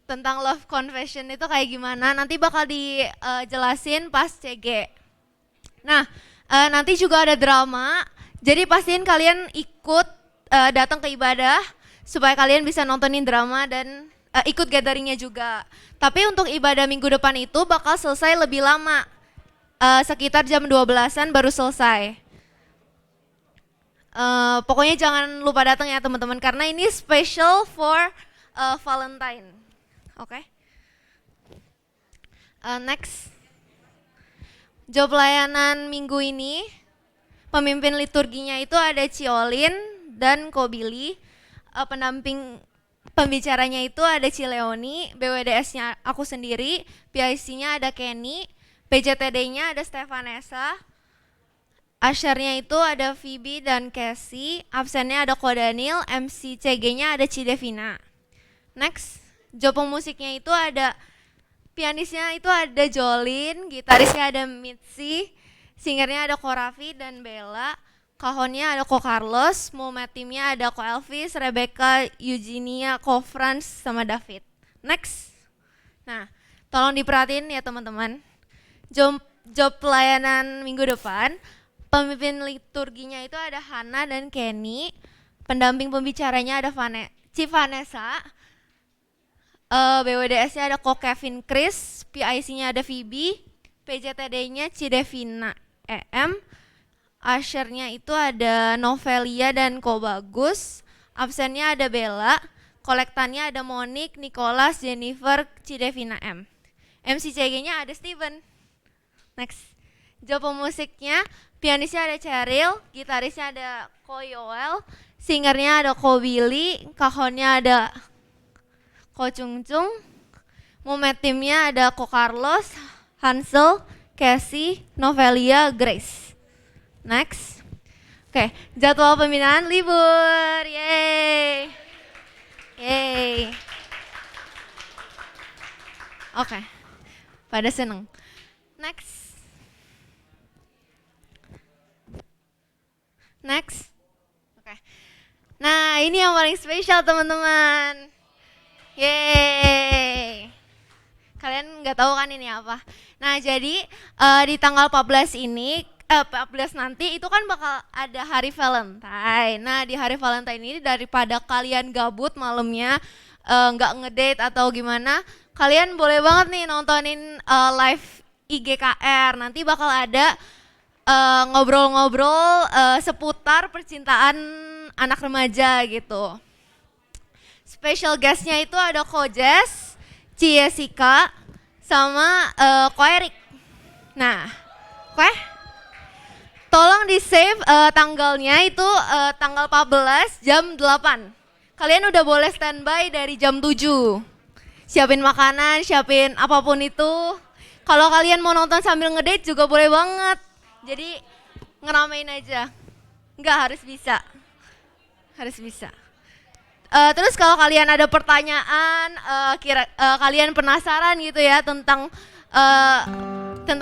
tentang love confession itu kayak gimana, nanti bakal dijelasin pas CG. Nah, nanti juga ada drama, jadi pastiin kalian ikut datang ke ibadah supaya kalian bisa nontonin drama dan ikut gatheringnya juga. Tapi untuk ibadah minggu depan itu bakal selesai lebih lama, sekitar jam 12-an baru selesai. Pokoknya jangan lupa datang ya teman-teman karena ini special for Valentine. Oke. Next. Job pelayanan minggu ini, pemimpin liturginya itu ada Ciolin dan Kobili. Pendamping pembicaranya itu ada Cileoni, BWDS-nya aku sendiri, PIC-nya ada Kenny, PJTD-nya ada Stefanesa, Ashernya itu ada Phoebe dan Casey, absennya ada Ko Daniel, MC CG-nya ada Cidevina. Next, job pemusiknya itu ada pianisnya itu ada Jolin, gitarisnya ada Mitzi, singernya ada Ko Raffi dan Bella, kahonnya ada Ko Carlos, Mumet timnya ada Ko Elvis, Rebecca, Eugenia, Ko Franz sama David. Next. Nah, tolong diperhatiin ya teman-teman. Job pelayanan minggu depan, pemimpin liturginya itu ada Hana dan Kenny, pendamping pembicaranya ada Vanessa, BWDS-nya ada Ko Kevin Chris, PIC-nya ada Phoebe, PJTD-nya Cidevina EM, Ashernya itu ada Novelia dan Ko Bagus, absennya ada Bella, kolektannya ada Monik, Nicholas, Jennifer, Cidevina M. MC CG-nya ada Steven. Next. Job pemusiknya, pianisnya ada Cheryl, gitarisnya ada Ko Yoel, singernya ada Ko Billy, kahonnya ada Ko Chung Chung, Mumet timnya ada Ko Carlos, Hansel, Casey, Novelia, Grace. Next. Oke, jadwal pembinaan libur. Yeay. Yeay. Oke. Pada seneng. Next. Next. Oke. Nah, ini yang paling spesial teman-teman. Yeay. Kalian nggak tahu kan ini apa? Nah, jadi di tanggal 14 ini, 14 nanti itu kan bakal ada hari Valentine. Nah, di hari Valentine ini daripada kalian gabut malamnya, nggak ngedate atau gimana, kalian boleh banget nih nontonin live IGKR. Nanti bakal ada ngobrol-ngobrol seputar percintaan anak remaja gitu. Special guestnya itu ada Kojes, Jessica, sama Ko Erik. Nah, tolong di save tanggalnya itu tanggal 14 jam 8. Kalian udah boleh standby dari jam 7. Siapin makanan, siapin apapun itu. Kalau kalian mau nonton sambil ngedate juga boleh banget. Jadi ngeramein aja. Nggak harus bisa. Harus bisa. Terus kalau kalian ada pertanyaan, kalian penasaran gitu ya tentang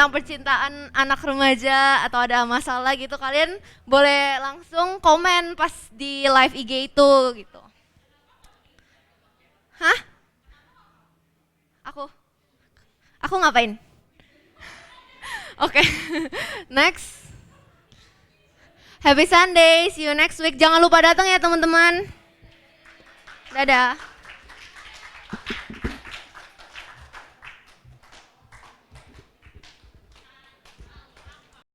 percintaan anak remaja atau ada masalah gitu, kalian boleh langsung komen pas di live IG itu gitu. Hah? Aku ngapain? Oke. Next. Happy Sunday, see you next week. Jangan lupa datang ya teman-teman. Dadah.